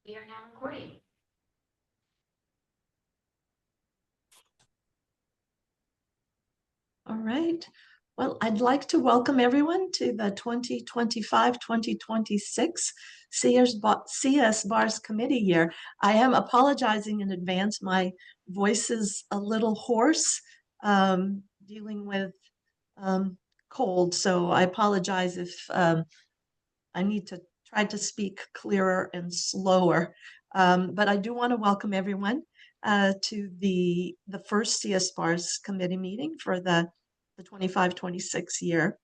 We are now recording. All right. Well, I'd like to welcome everyone to the 2025-2026 CS Bars Committee year. I am apologizing in advance. My voice is a little hoarse, dealing with cold, so I apologize if I need to try to speak clearer and slower. But I do want to welcome everyone to the first CS Bars Committee meeting for the 25-26 year.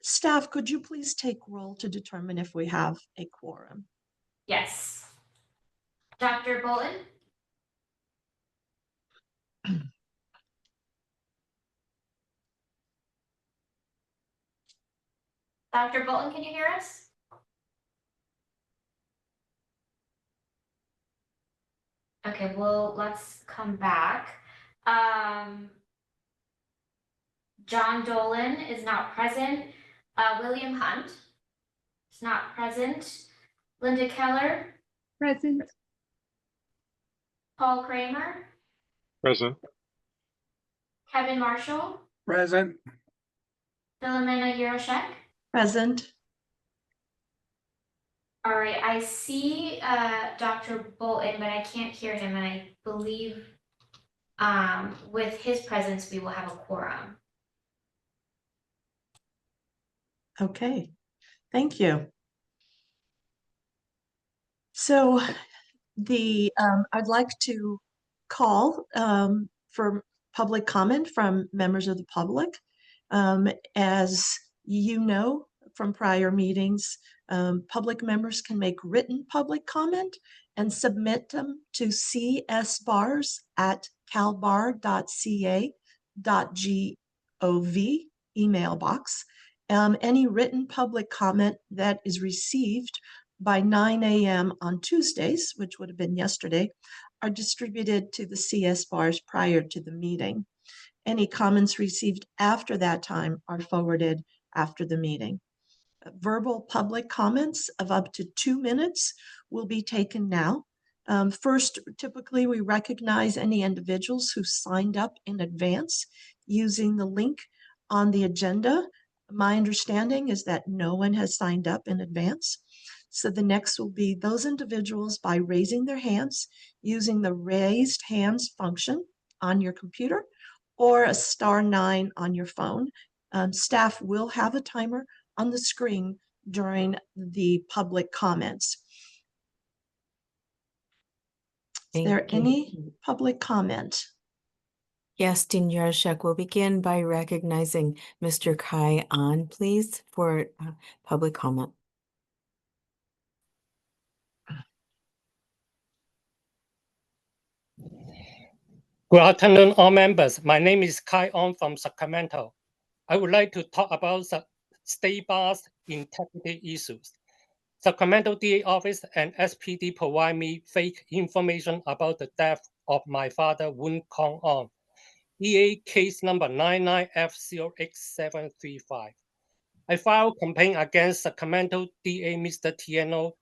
Staff, could you please take roll to determine if we have a quorum? Yes. Dr. Bolton? Dr. Bolton, can you hear us? Okay, well, let's come back. John Dolan is not present. William Hunt is not present. Linda Keller? Present. Paul Kramer? Present. Kevin Marshall? Present. Philomena Yuroshek? Present. All right, I see Dr. Bolton, but I can't hear him, and I believe with his presence, we will have a quorum. Okay, thank you. So I'd like to call for public comment from members of the public. As you know from prior meetings, public members can make written public comment and submit them to csbar@calbar.ca.gov email box. Any written public comment that is received by 9 a.m. on Tuesdays, which would have been yesterday, are distributed to the CS bars prior to the meeting. Any comments received after that time are forwarded after the meeting. Verbal public comments of up to 2 minutes will be taken now. First, typically we recognize any individuals who signed up in advance using the link on the agenda. My understanding is that no one has signed up in advance. So the next will be those individuals by raising their hands using the raised hands function on your computer or a *9 on your phone. Staff will have a timer on the screen during the public comments. Is there any public comment? Yes, Dean Yuroshek will begin by recognizing Mr. Kai An, please, for public comment. Good afternoon, all members. My name is Kai On from Sacramento. I would like to talk about state bars integrity issues. Sacramento DA office and SPD provide me fake information about the death of my father, Woon Kong On, EA case number 99F0X735. I filed a complaint against Sacramento DA Mr. Tieno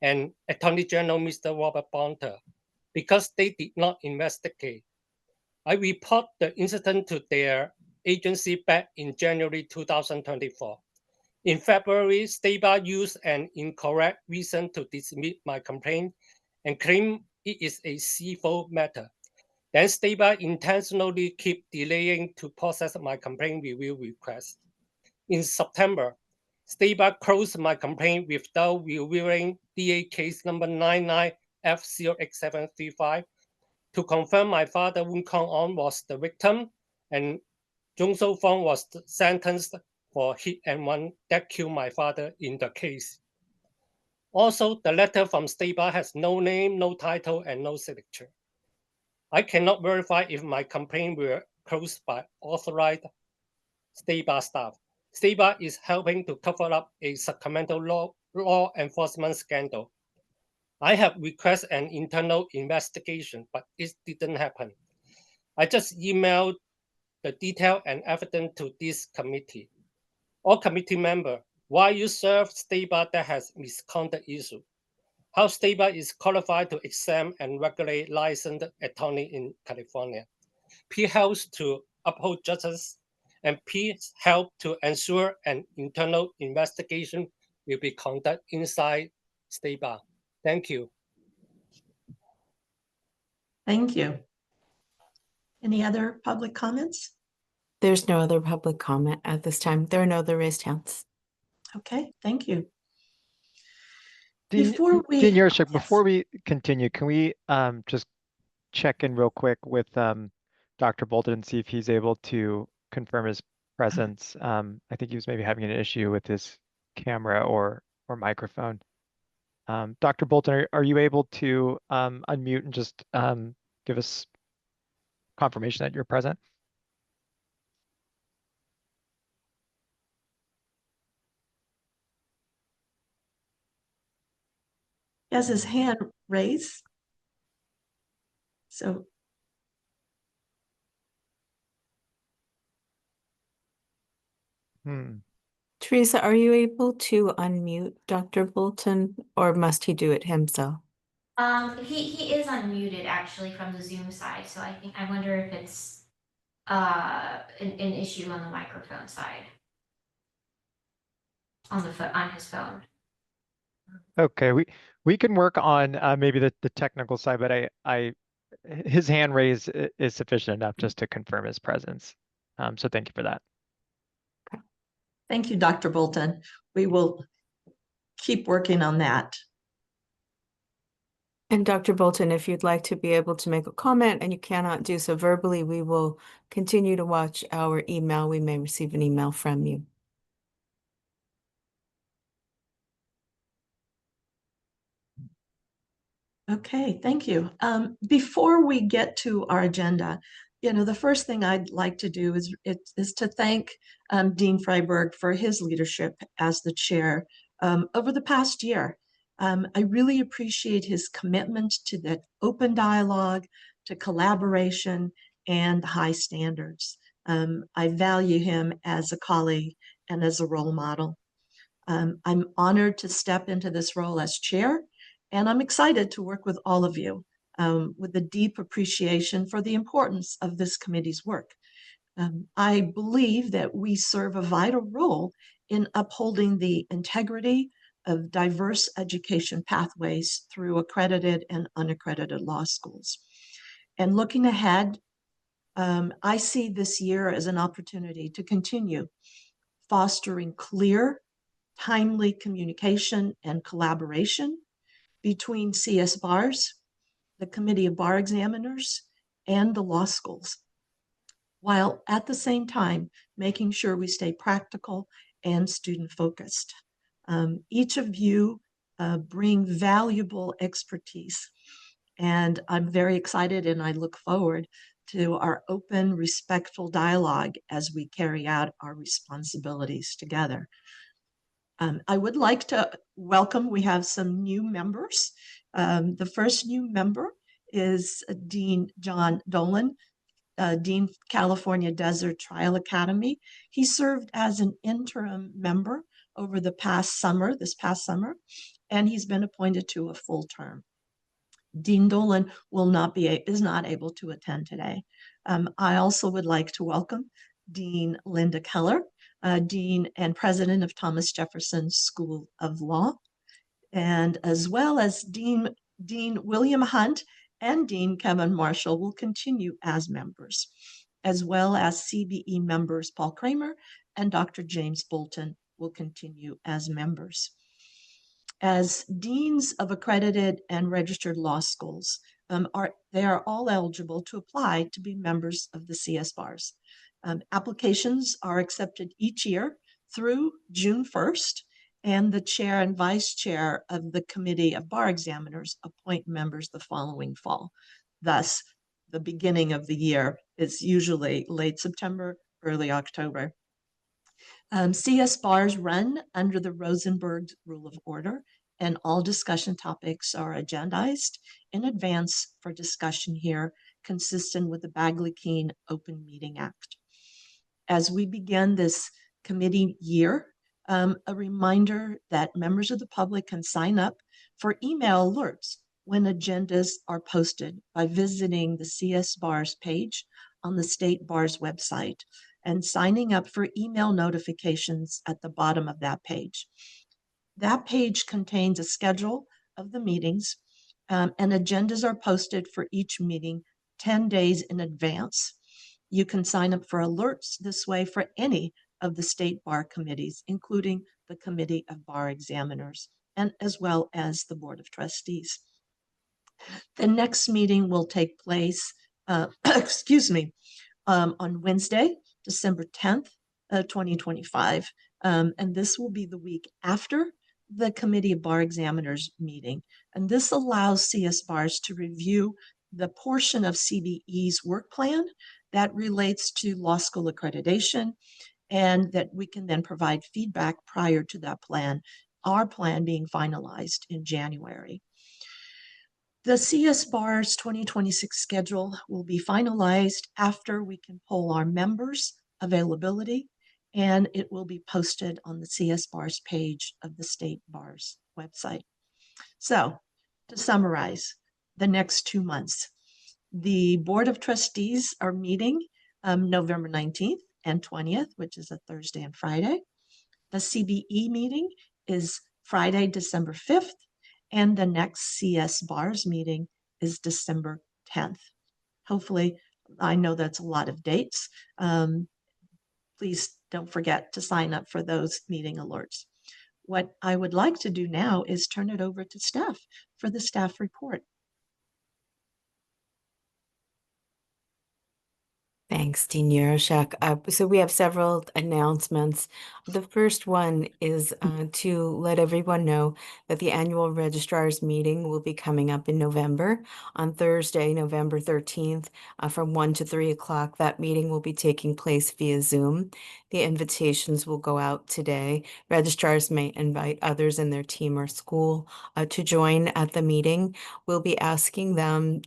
and Attorney General Mr. Robert Bonter because they did not investigate. I report the incident to their agency back in January 2024. In February, State Bar used an incorrect reason to dismiss my complaint and claim it is a civil matter. Then State Bar intentionally keep delaying to process my complaint review request. In September, State Bar closed my complaint without reviewing DA case number 99F0X735 to confirm my father, Woon Kong On, was the victim and Jung So Fong was sentenced for hit and run that killed my father in the case. Also, the letter from State Bar has no name, no title, and no signature. I cannot verify if my complaint were closed by authorized State Bar staff. State Bar is helping to cover up a Sacramento law enforcement scandal. I have requested an internal investigation, but it didn't happen. I just emailed the detail and evidence to this committee. All committee members, why you serve State Bar that has misconduct issue? how state bar is qualified to exempt and regulate licensed attorney in California. P helps to uphold justice, and P help to ensure an internal investigation will be conducted inside state bar. Thank you. Thank you. Any other public comments? There's no other public comment at this time. There are no other raised hands. Okay, thank you. Dean Yes. Yarshak, before we continue, can we just check in real quick with Dr. Bolton and see if he's able to confirm his presence? I think he was maybe having an issue with his camera or microphone. Dr. Bolton, are you able to unmute and just give us confirmation that you're present? He has his hand raised. So Teresa, are you able to unmute Dr. Bolton, or must he do it himself? He is unmuted actually from the Zoom side, so I wonder if it's an issue on the microphone side. On his phone. Okay, we can work on maybe the technical side, but his hand raise is sufficient enough just to confirm his presence. So thank you for that. thank you, Dr. Bolton. We will keep working on that. And Dr. Bolton, if you'd like to be able to make a comment and you cannot do so verbally, we will continue to watch our email. We may receive an email from you. Okay, thank you. Before we get to our agenda, the first thing I'd like to do is to thank Dean Freiberg for his leadership as the chair over the past year. I really appreciate his commitment to the open dialogue, to collaboration, and high standards. I value him as a colleague and as a role model. I'm honored to step into this role as chair, and I'm excited to work with all of you with a deep appreciation for the importance of this committee's work. I believe that we serve a vital role in upholding the integrity of diverse education pathways through accredited and unaccredited law schools. And looking ahead, I see this year as an opportunity to continue fostering clear, timely communication and collaboration between CS bars, the Committee of Bar Examiners, and the law schools, while at the same time making sure we stay practical and student-focused. Each of you bring valuable expertise, and I'm very excited and I look forward to our open, respectful dialogue as we carry out our responsibilities together. I would like to welcome, we have some new members. The first new member is Dean John Dolan, Dean California Desert Trial Academy. He served as an interim member over this past summer, and he's been appointed to a full term. Dean Dolan is not able to attend today. I also would like to welcome Dean Linda Keller, Dean and President of Thomas Jefferson School of Law, and as well as Dean William Hunt and Dean Kevin Marshall will continue as members, as well as CBE members Paul Kramer and Dr. James Bolton will continue as members. As deans of accredited and registered law schools, they are all eligible to apply to be members of the CS bars. Applications are accepted each year through June 1st, and the chair and vice chair of the Committee of Bar Examiners appoint members the following fall. Thus, the beginning of the year is usually late September, early October. CS bars run under the Rosenberg Rule of Order, and all discussion topics are agendized in advance for discussion here, consistent with the Bagley-Keene Open Meeting Act. As we begin this committee year, A reminder that members of the public can sign up for email alerts when agendas are posted by visiting the CS Bar's page on the State Bar's website and signing up for email notifications at the bottom of that page. That page contains a schedule of the meetings, and agendas are posted for each meeting 10 days in advance. You can sign up for alerts this way for any of the state bar committees, including the Committee of Bar Examiners, and as well as the Board of Trustees. The next meeting will take place, on Wednesday, December 10th, 2025. And this will be the week after the Committee of Bar Examiners meeting. And this allows CS Bars to review the portion of CBE's work plan that relates to law school accreditation, and that we can then provide feedback prior to that plan, our plan being finalized in January. The CS Bar's 2026 schedule will be finalized after we can poll our members' availability, and it will be posted on the CS Bar's page of the State Bar's website. So, to summarize, the next 2 months, the Board of Trustees are meeting November 19th and 20th, which is a Thursday and Friday. The CBE meeting is Friday, December 5th, and the next CS Bars meeting is December 10th. Hopefully, I know that's a lot of dates. Please don't forget to sign up for those meeting alerts. What I would like to do now is turn it over to staff for the staff report. Thanks, Dean Yaroshak. So we have several announcements. The first one is to let everyone know that the annual registrar's meeting will be coming up in November on Thursday, November 13th, from 1 to 3 o'clock. That meeting will be taking place via Zoom. The invitations will go out today. Registrars may invite others in their team or school to join at the meeting. We'll be asking them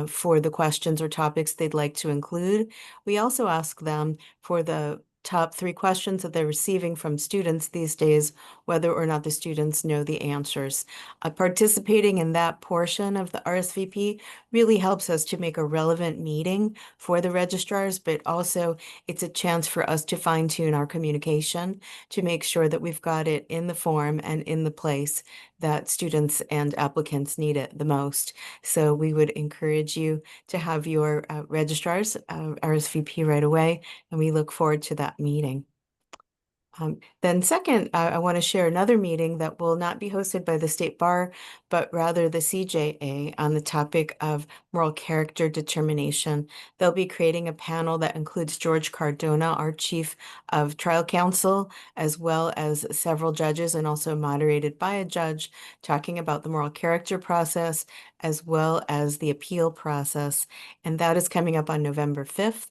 for the questions or topics they'd like to include. We also ask them for the top 3 questions that they're receiving from students these days, whether or not the students know the answers. Participating in that portion of the RSVP really helps us to make a relevant meeting for the registrars, but also it's a chance for us to fine-tune our communication to make sure that we've got it in the form and in the place that students and applicants need it the most. So we would encourage you to have your registrars RSVP right away, and we look forward to that meeting. Then second, I want to share another meeting that will not be hosted by the State Bar, but rather the CJA on the topic of moral character determination. They'll be creating a panel that includes George Cardona, our Chief of Trial Counsel, as well as several judges, and also moderated by a judge, talking about the moral character process, as well as the appeal process. And that is coming up on November 5th.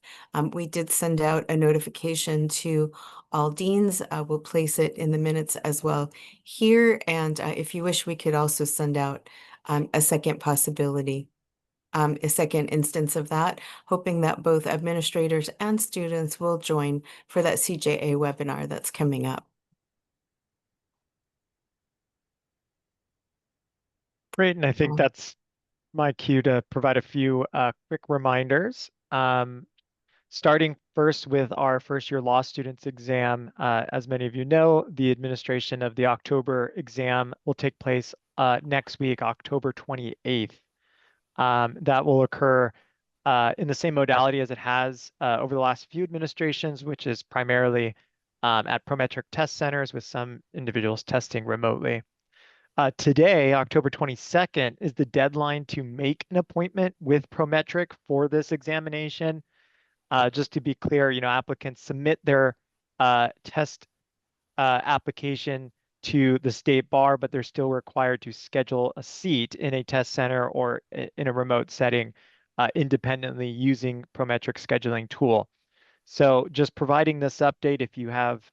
We did send out a notification to all deans. We'll place it in the minutes as well here. And if you wish, we could also send out a second possibility, a second instance of that, hoping that both administrators and students will join for that CJA webinar that's coming up. Great, and I think that's my cue to provide a few quick reminders. Starting first with our first-year law students exam. As many of you know, the administration of the October exam will take place next week, October 28th. That will occur in the same modality as it has over the last few administrations, which is primarily at Prometric test centers with some individuals testing remotely. Today, October 22nd, is the deadline to make an appointment with Prometric for this examination. Just to be clear, applicants submit their test application to the State Bar, but they're still required to schedule a seat in a test center or in a remote setting independently using Prometric scheduling tool. So just providing this update, if you have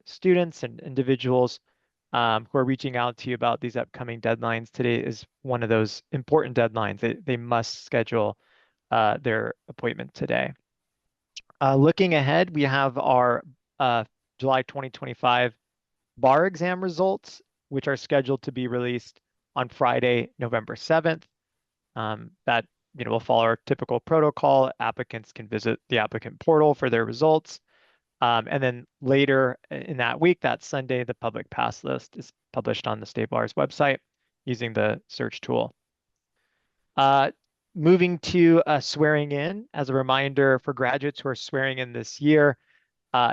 students and individuals who are reaching out to you about these upcoming deadlines, today is one of those important deadlines. They must schedule their appointment today. Looking ahead, we have our July 2025 bar exam results, which are scheduled to be released on Friday, November 7th. That will follow our typical protocol. Applicants can visit the applicant portal for their results. And then later in that week, that Sunday, the public pass list is published on the State Bar's website using the search tool. Moving to swearing in, as a reminder for graduates who are swearing in this year,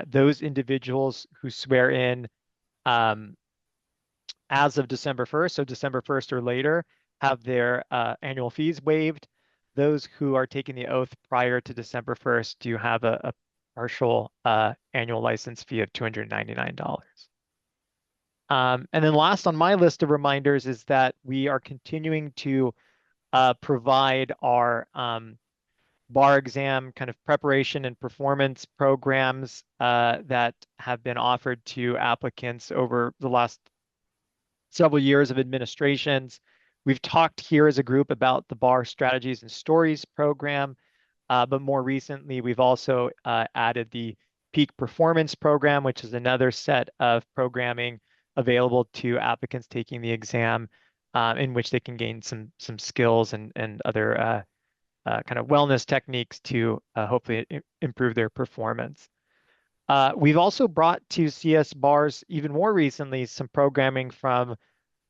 those individuals who swear in as of December 1st, so December 1st or later, have their annual fees waived. Those who are taking the oath prior to December 1st do have a partial annual license fee of $299. And then last on my list of reminders is that we are continuing to provide our bar exam kind of preparation and performance programs that have been offered to applicants over the last several years of administrations. We've talked here as a group about the Bar Strategies and Stories program, but more recently, we've also added the Peak Performance program, which is another set of programming available to applicants taking the exam, in which they can gain some skills and other kind of wellness techniques to hopefully improve their performance. We've also brought to CS Bars even more recently some programming from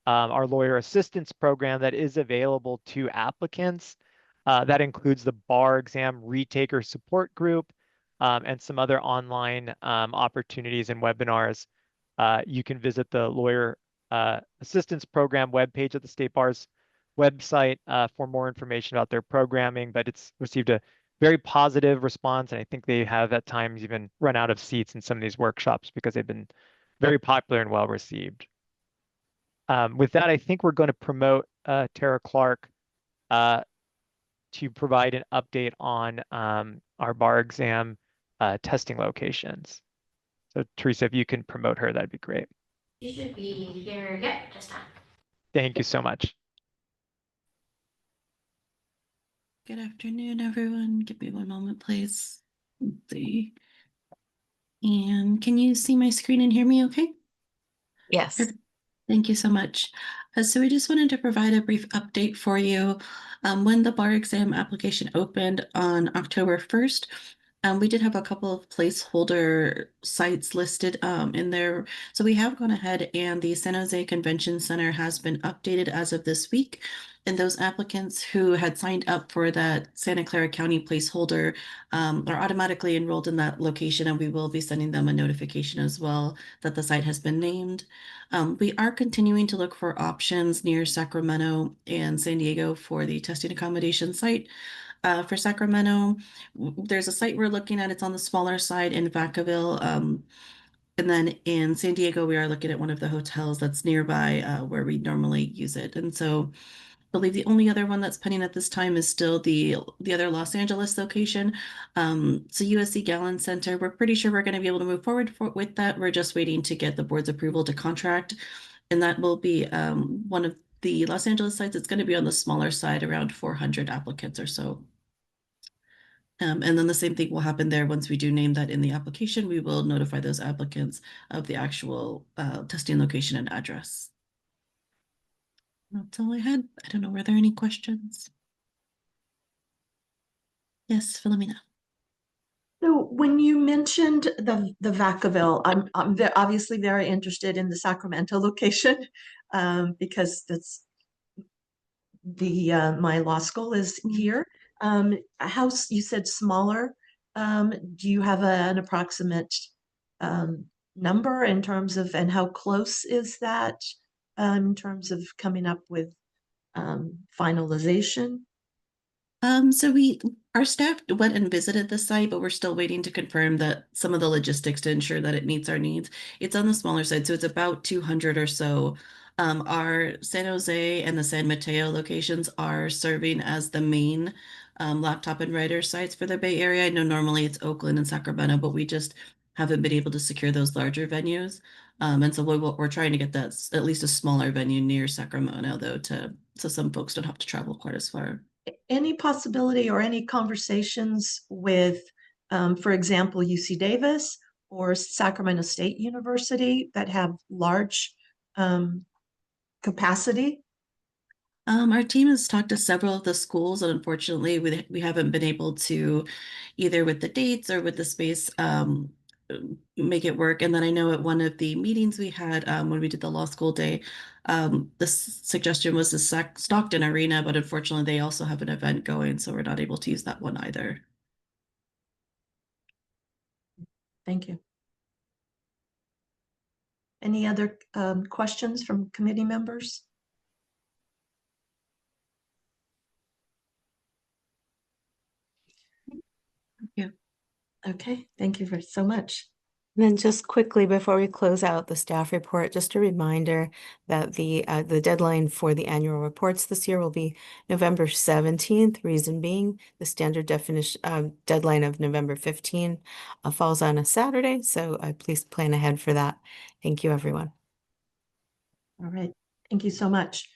our lawyer assistance program that is available to applicants. That includes the bar exam retaker support group and some other online opportunities and webinars. You can visit the lawyer assistance program webpage at the State Bar's website for more information about their programming, but it's received a very positive response, and I think they have at times even run out of seats in some of these workshops because they've been very popular and well received. With that, I think we're going to promote Tara Clark to provide an update on our bar exam testing locations. So Teresa, if you can promote her, that'd be great. You should be here, yep, just time. Thank you so much. Good afternoon, everyone. Give me one moment, please. Let's see. And can you see my screen and hear me okay? Yes. Perfect. Thank you so much. So we just wanted to provide a brief update for you. When the bar exam application opened on October 1st, we did have a couple of placeholder sites listed in there. So we have gone ahead and the San Jose Convention Center has been updated as of this week. And those applicants who had signed up for that Santa Clara County placeholder are automatically enrolled in that location, and we will be sending them a notification as well that the site has been named. We are continuing to look for options near Sacramento and San Diego for the testing accommodation site. For Sacramento, there's a site we're looking at. It's on the smaller side in Vacaville. And then in San Diego, we are looking at one of the hotels that's nearby where we normally use it. And so I believe the only other one that's pending at this time is still the other Los Angeles location. So USC Gallon Center, we're pretty sure we're going to be able to move forward with that. We're just waiting to get the board's approval to contract. And that will be one of the Los Angeles sites. It's going to be on the smaller side, around 400 applicants or so. And then the same thing will happen there. Once we do name that in the application, we will notify those applicants of the actual testing location and address. That's all I had. I don't know, were there any questions? Yes, Philomena. So when you mentioned the Vacaville, I'm obviously very interested in the Sacramento location because that's my law school is here. House, you said smaller. Do you have an approximate number in terms of, and how close is that in terms of coming up with finalization? So our staff went and visited the site, but we're still waiting to confirm that some of the logistics to ensure that it meets our needs. It's on the smaller side, so it's about 200 or so. Our San Jose and the San Mateo locations are serving as the main laptop and writer sites for the Bay Area. I know normally it's Oakland and Sacramento, but we just haven't been able to secure those larger venues. And so we're trying to get that at least a smaller venue near Sacramento, though, so some folks don't have to travel quite as far. Any possibility or any conversations with, for example, UC Davis or Sacramento State University that have large capacity? Our team has talked to several of the schools, and unfortunately, we haven't been able to, either with the dates or with the space, make it work. And then I know at one of the meetings we had when we did the law school day, the suggestion was the Stockton Arena, but unfortunately, they also have an event going, so we're not able to use that one either. Thank you. Any other questions from committee members? Thank you. Okay, thank you so much. And then just quickly before we close out the staff report, just a reminder that the deadline for the annual reports this year will be November 17th. Reason being, the standard definition deadline of November 15 falls on a Saturday, so please plan ahead for that. Thank you, everyone. All right, thank you so much.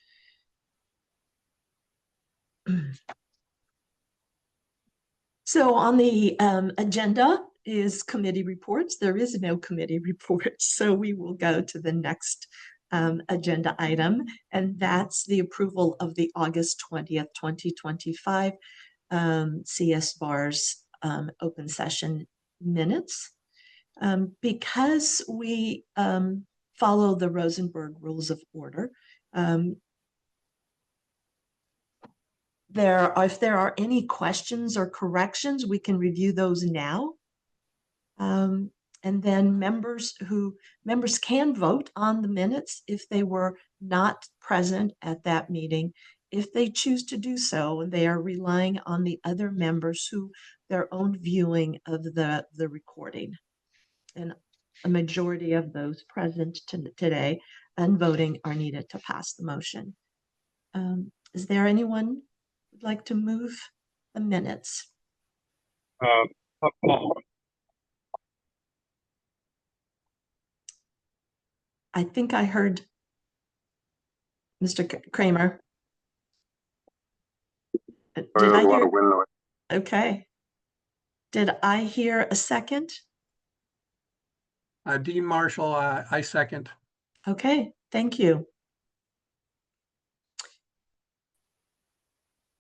So on the agenda is committee reports. There is no committee reports, so we will go to the next agenda item, and that's the approval of the August 20th, 2025 CS BAR's open session minutes. Because we follow the Rosenberg Rules of Order, if there are any questions or corrections, we can review those now. And then members can vote on the minutes if they were not present at that meeting. If they choose to do so, and they are relying on the other members who their own viewing of the recording. And a majority of those present today and voting are needed to pass the motion. Is there anyone who'd like to move the minutes? I think I heard Mr. Kramer. Did I hear? Okay. Did I hear a second? Dean Marshall, I second. Okay, thank you.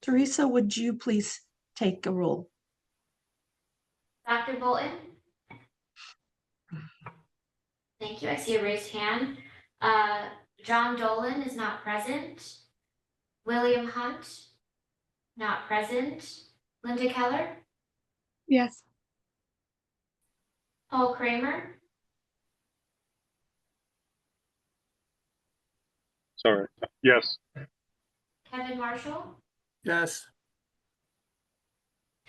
Teresa, would you please take a roll? Dr. Bolton? Thank you. I see a raised hand. John Dolan is not present. William Hunt, not present. Linda Keller? Yes. Paul Kramer? Sorry. Yes. Kevin Marshall? Yes.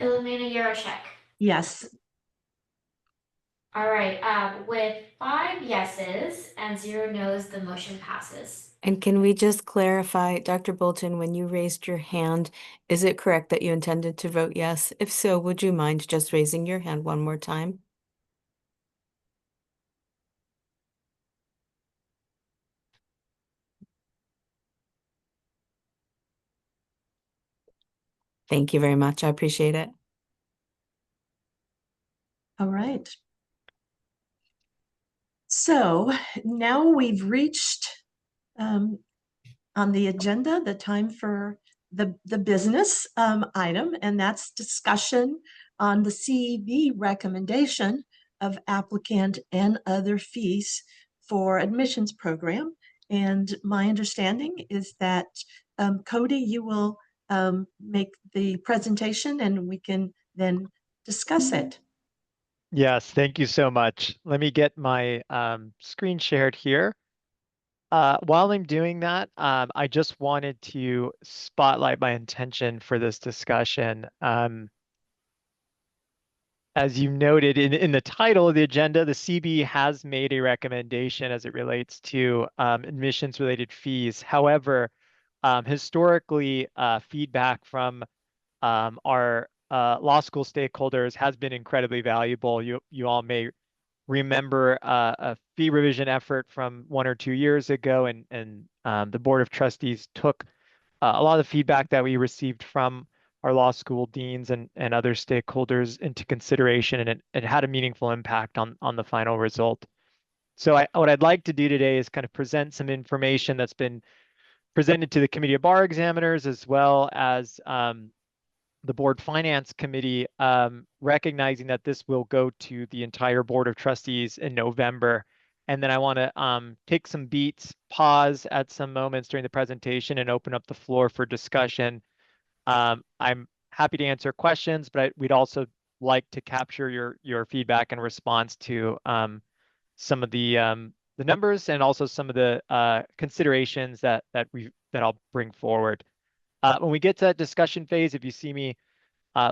Philomena Yaroshek? Yes. All right, with 5 yeses and 0 no's, the motion passes. And can we just clarify, Dr. Bolton, when you raised your hand, is it correct that you intended to vote yes? If so, would you mind just raising your hand one more time? Thank you very much. I appreciate it. All right. So now we've reached on the agenda the time for the business item, and that's discussion on the CEB recommendation of applicant and other fees for admissions program. And my understanding is that Cody, you will make the presentation and we can then discuss it. Yes, thank you so much. Let me get my screen shared here. While I'm doing that, I just wanted to spotlight my intention for this discussion. As you noted in the title of the agenda, the CB has made a recommendation as it relates to admissions-related fees. However, historically, feedback from our law school stakeholders has been incredibly valuable. You all may remember a fee revision effort from 1 or 2 years ago, and the Board of Trustees took a lot of the feedback that we received from our law school deans and other stakeholders into consideration, and it had a meaningful impact on the final result. So what I'd like to do today is kind of present some information that's been presented to the Committee of Bar Examiners, as well as the Board Finance Committee, recognizing that this will go to the entire Board of Trustees in November. And then I want to take some beats, pause at some moments during the presentation, and open up the floor for discussion. I'm happy to answer questions, but we'd also like to capture your feedback in response to some of the numbers, and also some of the considerations that I'll bring forward. When we get to that discussion phase, if you see me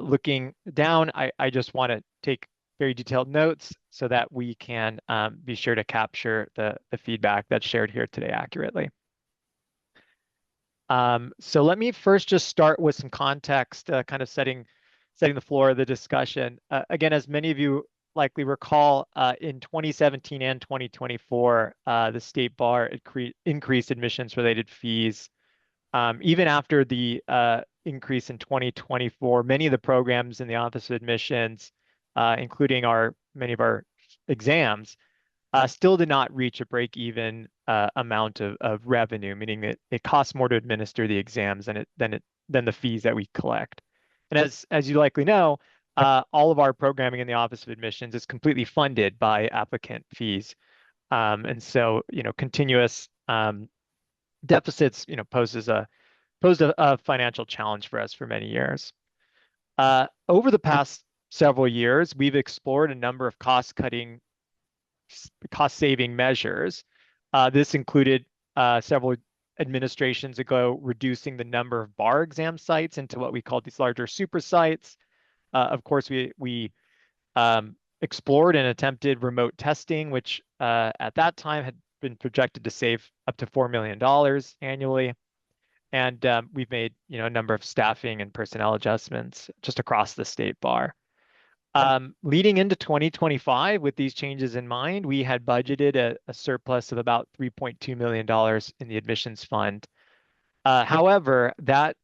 looking down, I just want to take very detailed notes so that we can be sure to capture the feedback that's shared here today accurately. So let me first just start with some context, kind of setting the floor of the discussion. Again, as many of you likely recall, in 2017 and 2024, the State Bar increased admissions-related fees. Even after the increase in 2024, many of the programs in the Office of Admissions, including many of our exams, still did not reach a break-even amount of revenue, meaning that it costs more to administer the exams than the fees that we collect. And as you likely know, all of our programming in the Office of Admissions is completely funded by applicant fees, and so continuous deficits posed a financial challenge for us for many years. Over the past several years, we've explored a number of cost-saving measures. This included several administrations ago reducing the number of bar exam sites into what we call these larger super sites. Of course, we explored and attempted remote testing, which at that time had been projected to save up to $4 million annually. And we've made a number of staffing and personnel adjustments just across the State Bar. Leading into 2025, with these changes in mind, we had budgeted a surplus of about $3.2 million in the admissions fund. However, that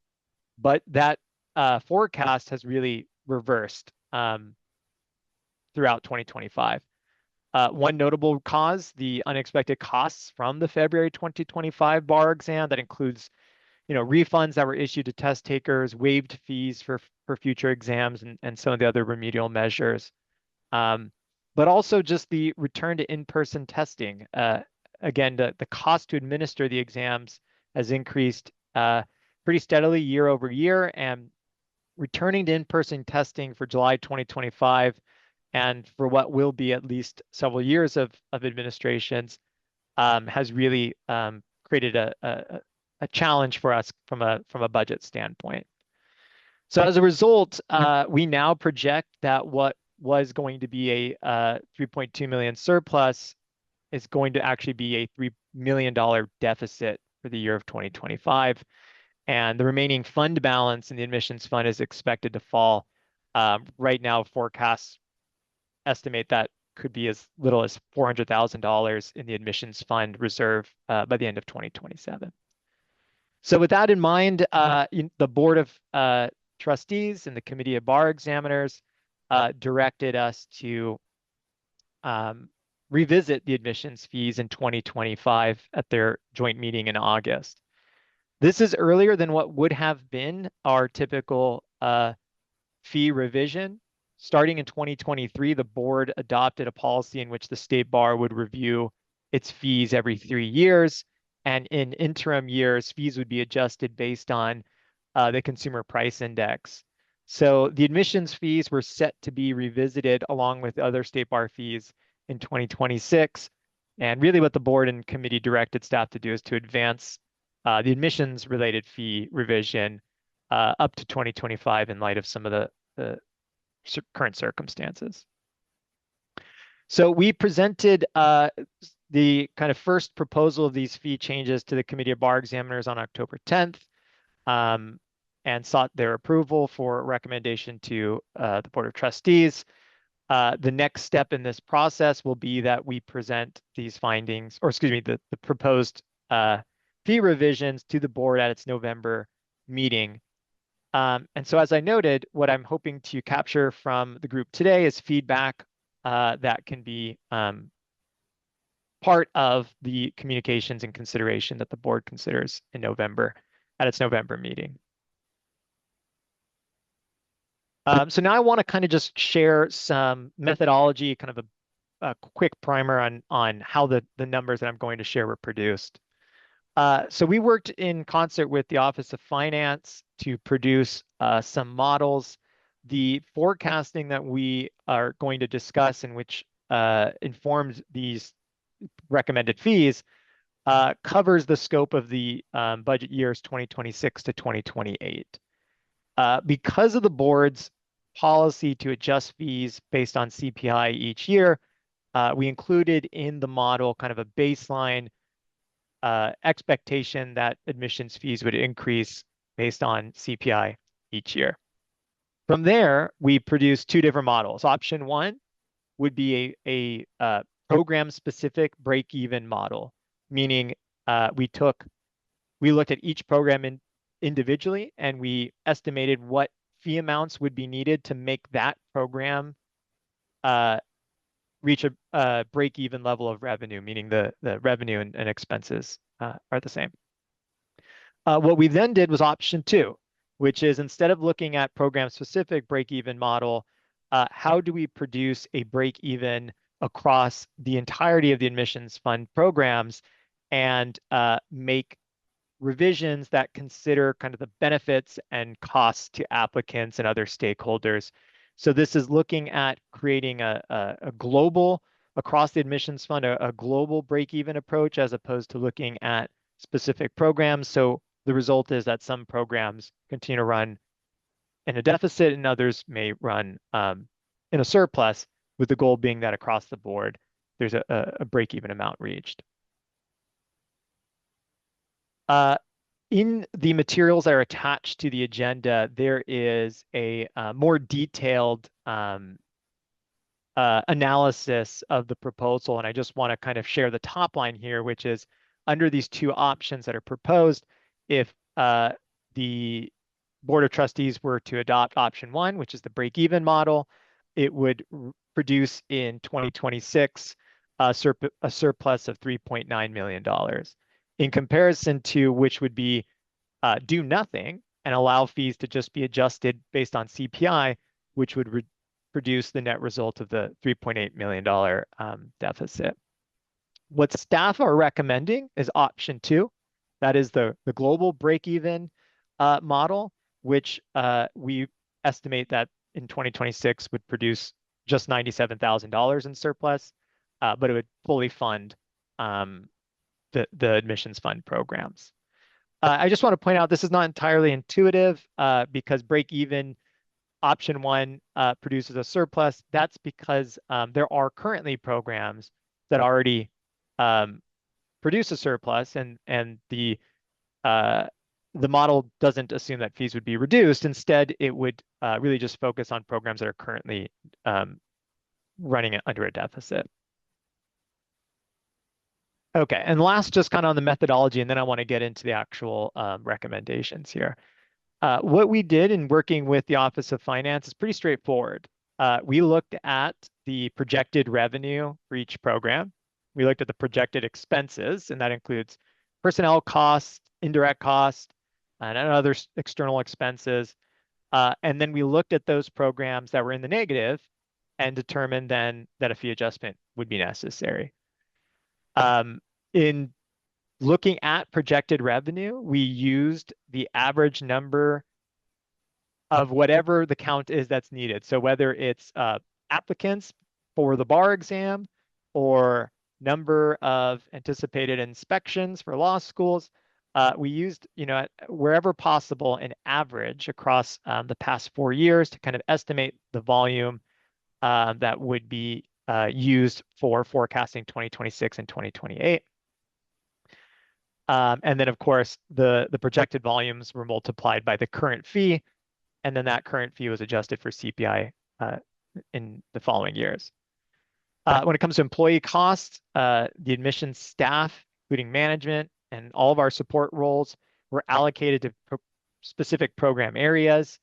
forecast has really reversed throughout 2025. One notable cause, the unexpected costs from the February 2025 bar exam, that includes refunds that were issued to test takers, waived fees for future exams, and some of the other remedial measures. But also just the return to in-person testing. Again, the cost to administer the exams has increased pretty steadily year over year, and returning to in-person testing for July 2025 and for what will be at least several years of administrations has really created a challenge for us from a budget standpoint. So as a result, we now project that what was going to be a $3.2 million surplus is going to actually be a $3 million deficit for the year of 2025. And the remaining fund balance in the admissions fund is expected to fall. Right now, forecasts estimate that could be as little as $400,000 in the admissions fund reserve by the end of 2027. So with that in mind, the Board of Trustees and the Committee of Bar Examiners directed us to revisit the admissions fees in 2025 at their joint meeting in August. This is earlier than what would have been our typical fee revision. Starting in 2023, the board adopted a policy in which the State Bar would review its fees every 3 years. And in interim years, fees would be adjusted based on the Consumer Price Index. So the admissions fees were set to be revisited along with other State Bar fees in 2026. And really what the board and committee directed staff to do is to advance the admissions-related fee revision up to 2025 in light of some of the current circumstances. So we presented the kind of first proposal of these fee changes to the Committee of Bar Examiners on October 10th and sought their approval for recommendation to the Board of Trustees. The next step in this process will be that we present these findings, or excuse me, the proposed fee revisions to the board at its November meeting. And so as I noted, what I'm hoping to capture from the group today is feedback that can be part of the communications and consideration that the board considers in November at its November meeting. So now I want to kind of just share some methodology, kind of a quick primer on how the numbers that I'm going to share were produced. So we worked in concert with the Office of Finance to produce some models. The forecasting that we are going to discuss, and which informs these recommended fees, covers the scope of the budget years 2026 to 2028. Because of the board's policy to adjust fees based on CPI each year, we included in the model kind of a baseline expectation that admissions fees would increase based on CPI each year. From there, we produced two different models. Option one would be a program-specific break-even model, meaning we looked at each program individually, and we estimated what fee amounts would be needed to make that program reach a break-even level of revenue, meaning the revenue and expenses are the same. What we then did was option two, which is instead of looking at program-specific break-even model, how do we produce a break-even across the entirety of the admissions fund programs and make revisions that consider kind of the benefits and costs to applicants and other stakeholders. So this is looking at creating a global, across the admissions fund, a global break-even approach as opposed to looking at specific programs. So the result is that some programs continue to run in a deficit and others may run in a surplus, with the goal being that across the board, there's a break-even amount reached. In the materials that are attached to the agenda, there is a more detailed analysis of the proposal, and I just want to kind of share the top line here, which is under these two options that are proposed, if the Board of Trustees were to adopt option one, which is the break-even model, it would produce in 2026 a surplus of $3.9 million. In comparison to which would be do nothing and allow fees to just be adjusted based on CPI, which would produce the net result of the $3.8 million deficit. What staff are recommending is option two. That is the global break-even model, which we estimate that in 2026 would produce just $97,000 in surplus, but it would fully fund the admissions fund programs. I just want to point out this is not entirely intuitive because break-even option one produces a surplus. That's because there are currently programs that already produce a surplus, and the model doesn't assume that fees would be reduced. Instead, it would really just focus on programs that are currently running under a deficit. Okay, and last, just kind of on the methodology, and then I want to get into the actual recommendations here. What we did in working with the Office of Finance is pretty straightforward. We looked at the projected revenue for each program. We looked at the projected expenses, and that includes personnel costs, indirect costs, and other external expenses. And then we looked at those programs that were in the negative and determined then that a fee adjustment would be necessary. In looking at projected revenue, we used the average number of whatever the count is that's needed. So whether it's applicants for the bar exam or number of anticipated inspections for law schools, we used, wherever possible, an average across the past 4 years to kind of estimate the volume that would be used for forecasting 2026 and 2028. And then, of course, the projected volumes were multiplied by the current fee, and then that current fee was adjusted for CPI in the following years. When it comes to employee costs, the admissions staff, including management and all of our support roles, were allocated to specific program areas.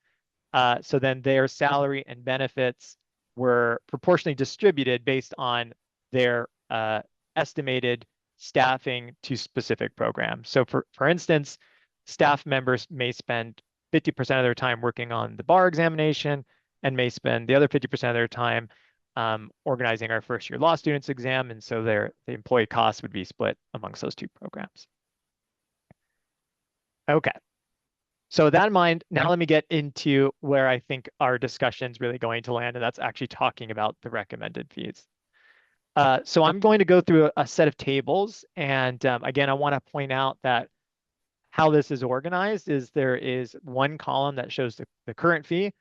So then their salary and benefits were proportionally distributed based on their estimated staffing to specific programs. So for instance, staff members may spend 50% of their time working on the bar examination and may spend the other 50% of their time organizing our first year law students exam. And so the employee costs would be split amongst those two programs. Okay. So with that in mind, now let me get into where I think our discussion's really going to land, and that's actually talking about the recommended fees. So I'm going to go through a set of tables, and again, I want to point out that how this is organized is there is one column that shows the current fee.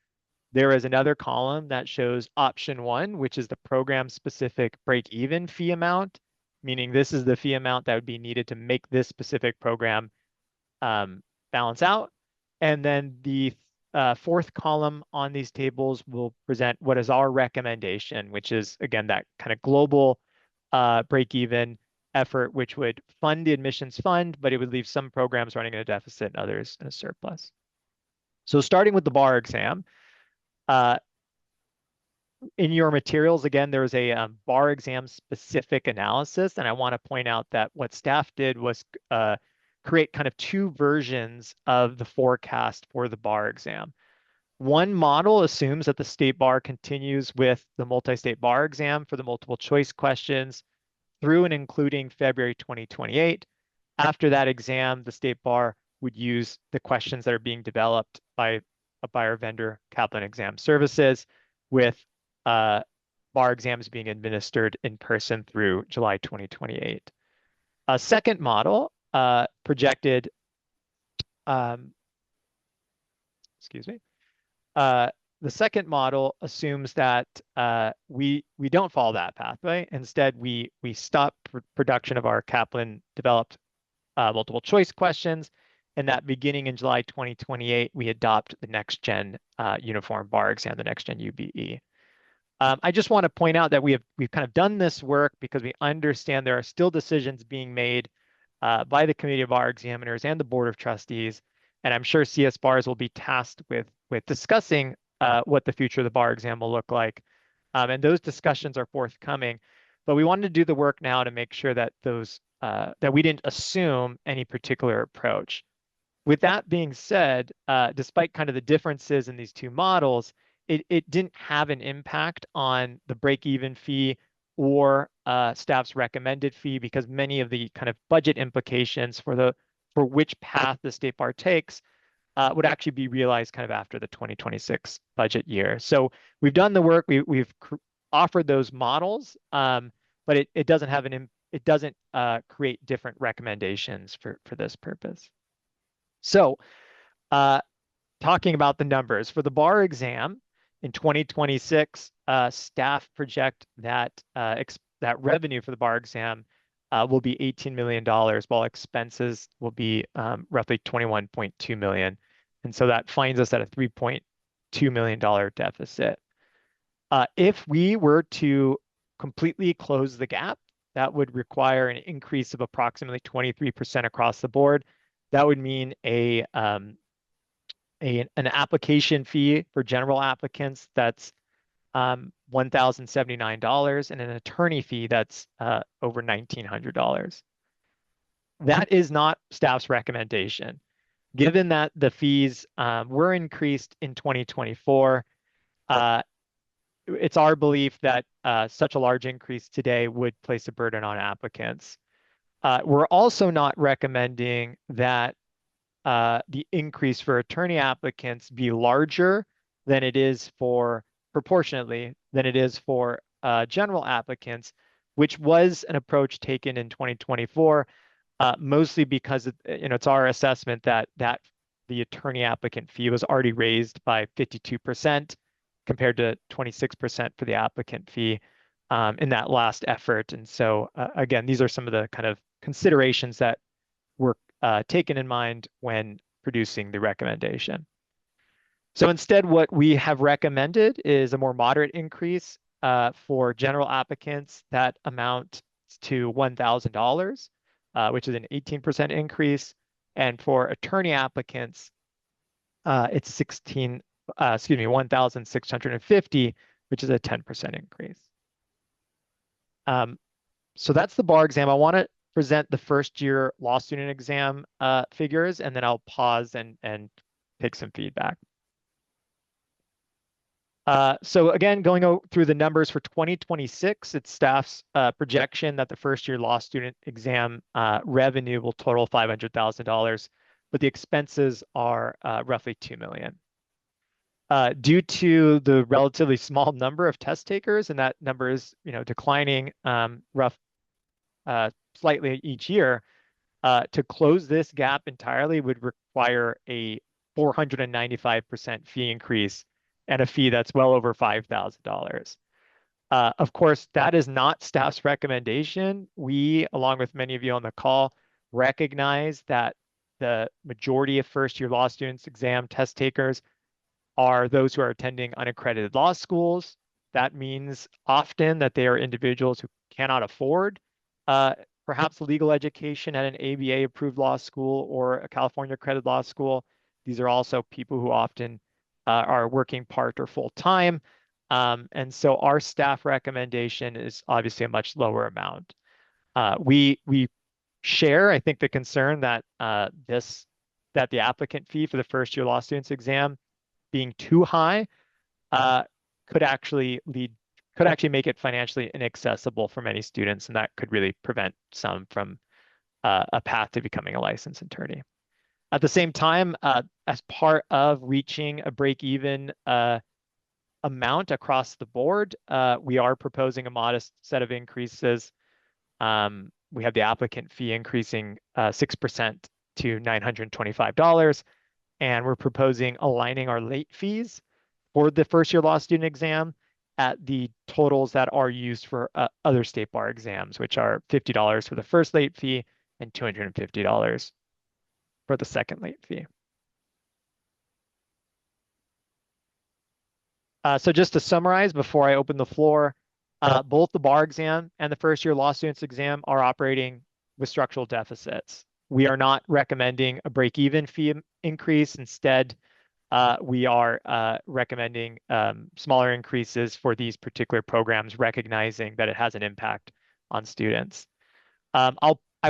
There is another column that shows option 1, which is the program-specific break-even fee amount, meaning this is the fee amount that would be needed to make this specific program balance out. And then the fourth column on these tables will present what is our recommendation, which is, again, that kind of global break-even effort, which would fund the admissions fund, but it would leave some programs running in a deficit and others in a surplus. So starting with the bar exam, in your materials, again, there's a bar exam specific analysis, and I want to point out that what staff did was create kind of two versions of the forecast for the bar exam. One model assumes that the state bar continues with the multi-state bar exam for the multiple choice questions through and including February 2028. After that exam, the state bar would use the questions that are being developed by our vendor, Kaplan Exam Services, with bar exams being administered in person through July 2028. A second model projected, the second model assumes that we don't follow that pathway. Instead, we stop production of our Kaplan developed multiple choice questions, and that beginning in July 2028, we adopt the next gen uniform bar exam, the next gen UBE. I just want to point out that we've kind of done this work because we understand there are still decisions being made by the Committee of Bar Examiners and the Board of Trustees, and I'm sure CS bars will be tasked with discussing what the future of the bar exam will look like, and those discussions are forthcoming. But we wanted to do the work now to make sure that that we didn't assume any particular approach. With that being said, despite kind of the differences in these two models, it didn't have an impact on the break-even fee or staff's recommended fee, because many of the kind of budget implications for which path the state bar takes would actually be realized kind of after the 2026 budget year. So we've done the work, we've offered those models, but it doesn't have it doesn't create different recommendations for this purpose. So talking about the numbers for the bar exam in 2026, staff project that that revenue for the bar exam will be $18 million, while expenses will be roughly $21.2 million. And so that finds us at a $3.2 million deficit. If we were to completely close the gap, that would require an increase of approximately 23% across the board. That would mean an application fee for general applicants that's $1,079 and an attorney fee that's over $1,900. That is not staff's recommendation. Given that the fees were increased in 2024, it's our belief that such a large increase today would place a burden on applicants. We're also not recommending that the increase for attorney applicants be larger than it is proportionately than it is for general applicants, which was an approach taken in 2024, mostly because it's our assessment that the attorney applicant fee was already raised by 52% compared to 26% for the applicant fee in that last effort. And so again, these are some of the kind of considerations that were taken in mind when producing the recommendation. So instead, what we have recommended is a more moderate increase for general applicants that amount to $1,000, which is an 18% increase. And for attorney applicants, it's 1,650, which is a 10% increase. So that's the bar exam. I want to present the first year law student exam figures, and then I'll pause and take some feedback. So again, going through the numbers for 2026, it's staff's projection that the first year law student exam revenue will total $500,000, but the expenses are roughly $2 million. Due to the relatively small number of test takers, and that number is declining slightly each year, to close this gap entirely would require a 495% fee increase and a fee that's well over $5,000. Of course, that is not staff's recommendation. We, along with many of you on the call, recognize that the majority of first-year law students exam test takers are those who are attending unaccredited law schools. That means often that they are individuals who cannot afford perhaps legal education at an ABA-approved law school or a California accredited law school. These are also people who often are working part or full-time. And so our staff recommendation is obviously a much lower amount. We share, I think, the concern that that the applicant fee for the first-year law students exam being too high could actually make it financially inaccessible for many students, and that could really prevent some from a path to becoming a licensed attorney. At the same time, as part of reaching a break-even amount across the board, we are proposing a modest set of increases. We have the applicant fee increasing 6% to $925, and we're proposing aligning our late fees for the first-year law student exam at the totals that are used for other state bar exams, which are $50 for the first late fee and $250 for the second late fee. So just to summarize before I open the floor, both the bar exam and the first-year law students exam are operating with structural deficits. We are not recommending a break-even fee increase. Instead, we are recommending smaller increases for these particular programs, recognizing that it has an impact on students. I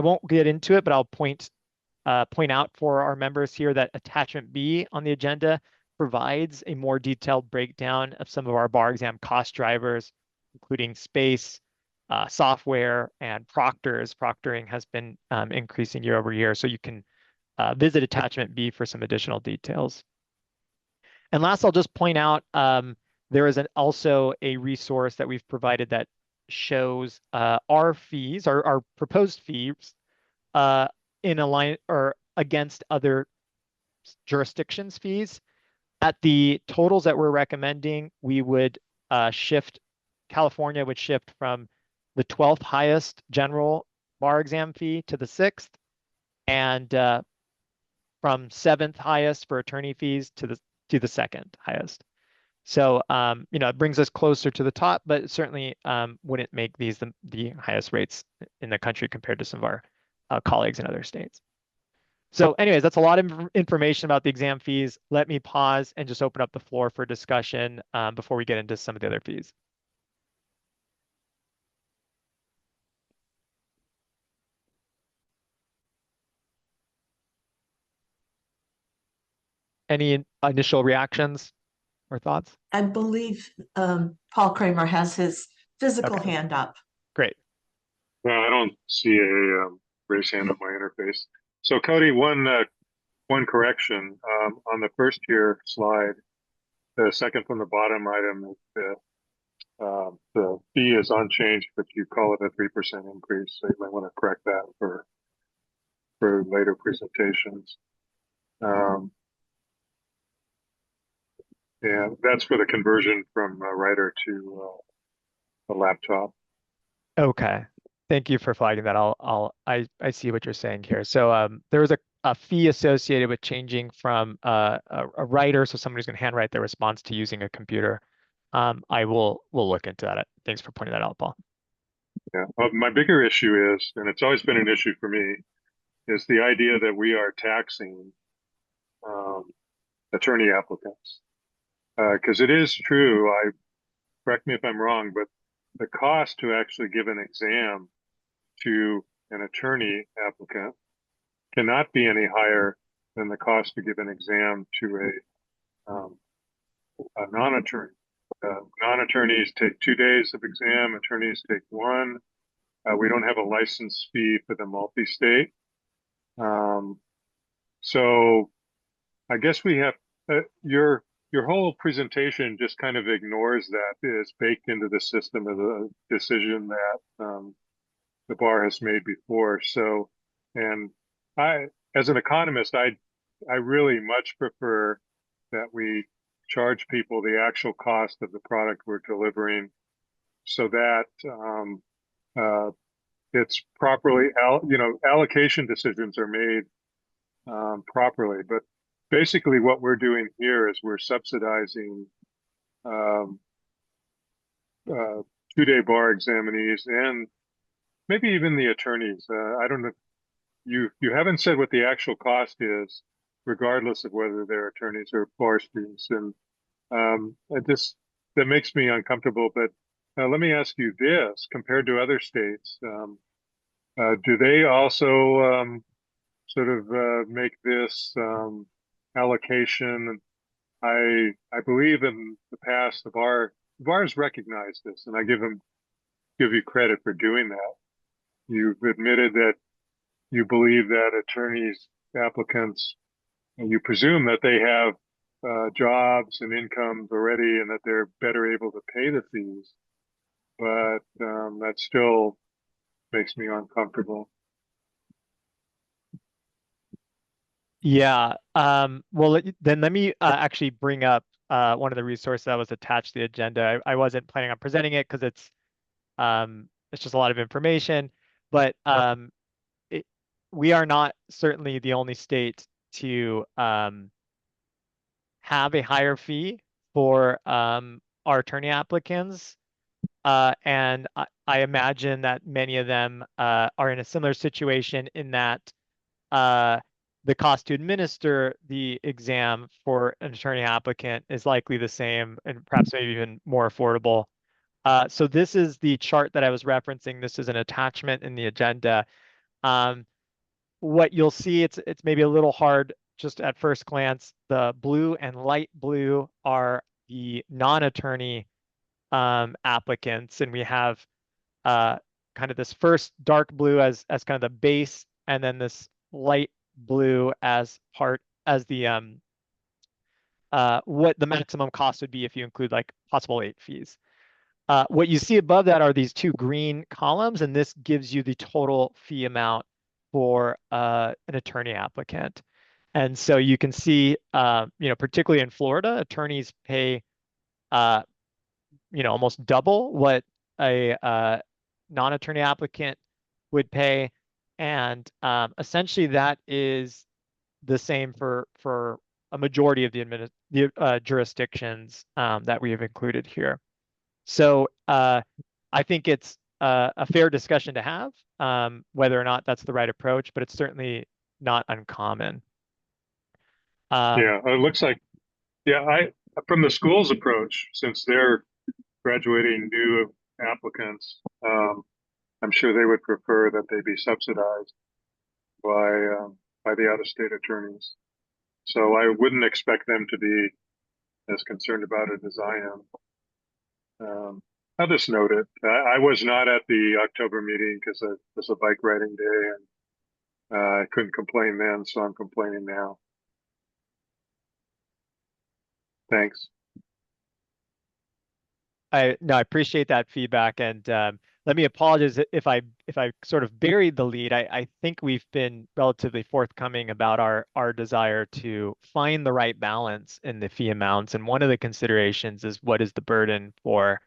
won't get into it, but I'll point out for our members here that attachment B on the agenda provides a more detailed breakdown of some of our bar exam cost drivers, including space, software, and proctors. Proctoring has been increasing year over year, so you can visit attachment B for some additional details. And last, I'll just point out there is also a resource that we've provided that shows our fees, our proposed fees, in align or against other jurisdictions' fees. At the totals that we're recommending, we would California would shift from the 12th highest general bar exam fee to the 6th, and from 7th highest for attorney fees to the second highest. So, it brings us closer to the top, but certainly wouldn't make these the highest rates in the country compared to some of our colleagues in other states. So anyways, that's a lot of information about the exam fees. Let me pause and just open up the floor for discussion before we get into some of the other fees. Any initial reactions or thoughts? I believe Paul Kramer has his physical Okay. hand up. Great. No, I don't see a raise hand on my interface. So Cody, one correction on the first year slide, the second from the bottom item, the fee is unchanged, but you call it a 3% increase. So you might want to correct that for later presentations. And that's for the conversion from a writer to a laptop. Okay. Thank you for flagging that. I see what you're saying here. So there was a fee associated with changing from a writer, so somebody who's going to handwrite their response, to using a computer. We'll look into that. Thanks for pointing that out, Paul. Yeah. My bigger issue is, and it's always been an issue for me, is the idea that we are taxing attorney applicants. Because it is true, correct me if I'm wrong, but the cost to actually give an exam to an attorney applicant cannot be any higher than the cost to give an exam to a non-attorney. Non-attorneys take 2 days of exam, attorneys take 1. We don't have a license fee for the multi-state. So I guess we have your whole presentation just kind of ignores that. It's baked into the system of the decision that the bar has made before. So, and as an economist, I really much prefer that we charge people the actual cost of the product we're delivering, so that it's properly, allocation decisions are made properly. But basically, what we're doing here is we're subsidizing 2-day bar examinees and maybe even the attorneys. I don't know. You haven't said what the actual cost is, regardless of whether they're attorneys or bar students, and that makes me uncomfortable. But let me ask you this: compared to other states, do they also sort of make this allocation? I believe in the past the bars recognized this, and I give you credit for doing that. You've admitted that you believe that attorneys, applicants, and you presume that they have jobs and incomes already, and that they're better able to pay the fees. But that still makes me uncomfortable. Yeah. Well, then let me actually bring up one of the resources that was attached to the agenda. I wasn't planning on presenting it because it's just a lot of information, but we are not certainly the only state to have a higher fee for our attorney applicants. And I imagine that many of them are in a similar situation in that the cost to administer the exam for an attorney applicant is likely the same and perhaps maybe even more affordable. So this is the chart that I was referencing. This is an attachment in the agenda. What you'll see, it's maybe a little hard just at first glance. The blue and light blue are the non-attorney applicants, and we have kind of this first dark blue as kind of the base, and then this light blue as the what the maximum cost would be if you include like possible late fees. What you see above that are these 2 green columns, and this gives you the total fee amount for an attorney applicant. And so you can see, particularly in Florida, attorneys pay, almost double what a non-attorney applicant would pay. And essentially that is the same for a majority of the jurisdictions that we have included here. So I think it's a fair discussion to have, whether or not that's the right approach, but it's certainly not uncommon. Yeah, it looks like, from the school's approach, since they're graduating new applicants, I'm sure they would prefer that they be subsidized by the out-of-state attorneys. So I wouldn't expect them to be as concerned about it as I am. I'll just note it. I was not at the October meeting because it was a bike riding day, and I couldn't complain then, so I'm complaining now. Thanks. I appreciate that feedback, and let me apologize if I sort of buried the lead. I think we've been relatively forthcoming about our desire to find the right balance in the fee amounts, and one of the considerations is what is the burden for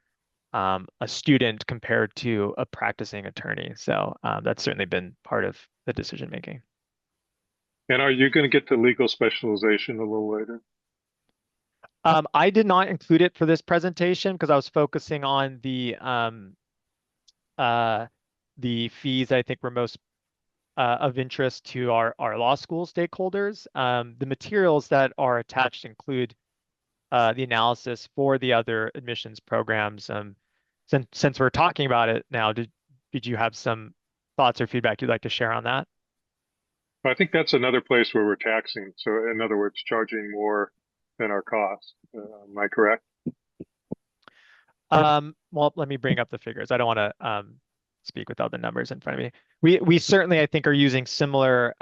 a student compared to a practicing attorney. So that's certainly been part of the decision making. And are you going to get to legal specialization a little later? I did not include it for this presentation because I was focusing on the fees I think were most of interest to our law school stakeholders. The materials that are attached include the analysis for the other admissions programs. Since we're talking about it now, did you have some thoughts or feedback you'd like to share on that? I think that's another place where we're taxing. So in other words, charging more than our cost. Am I correct? Well, let me bring up the figures. I don't want to speak without the numbers in front of me. We certainly, I think, are using similar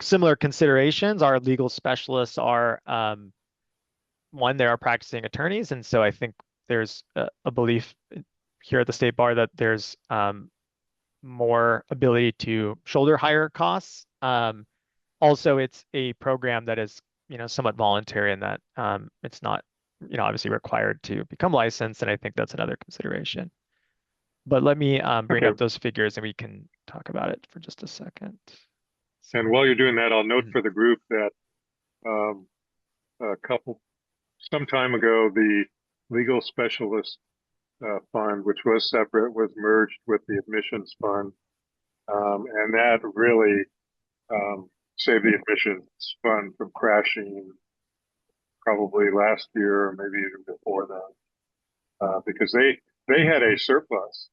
similar considerations. Our legal specialists are one, they are practicing attorneys, and so I think there's a belief here at the State Bar that there's more ability to shoulder higher costs. Also, it's a program that is somewhat voluntary in that it's not obviously required to become licensed, and I think that's another consideration. But let me bring up those figures and we can talk about it for just a second. And while you're doing that, I'll note for the group that some time ago, the legal specialist fund, which was separate, was merged with the admissions fund. And that really saved the admissions fund from crashing probably last year or maybe even before that, because they had a surplus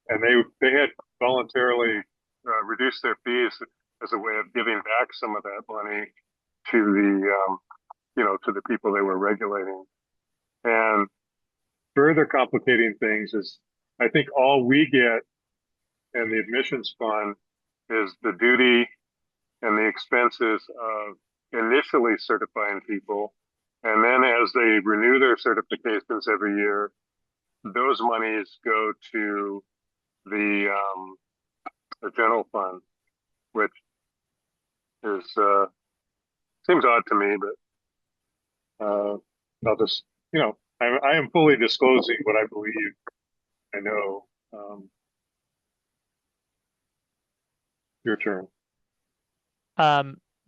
and they had voluntarily reduced their fees as a way of giving back some of that money to the people they were regulating. And further complicating things is, I think all we get in the admissions fund is the duty and the expenses of initially certifying people. And then as they renew their certifications every year, those monies go to the general fund, which is seems odd to me, but I'll just, I am fully disclosing what I believe I know. Your turn.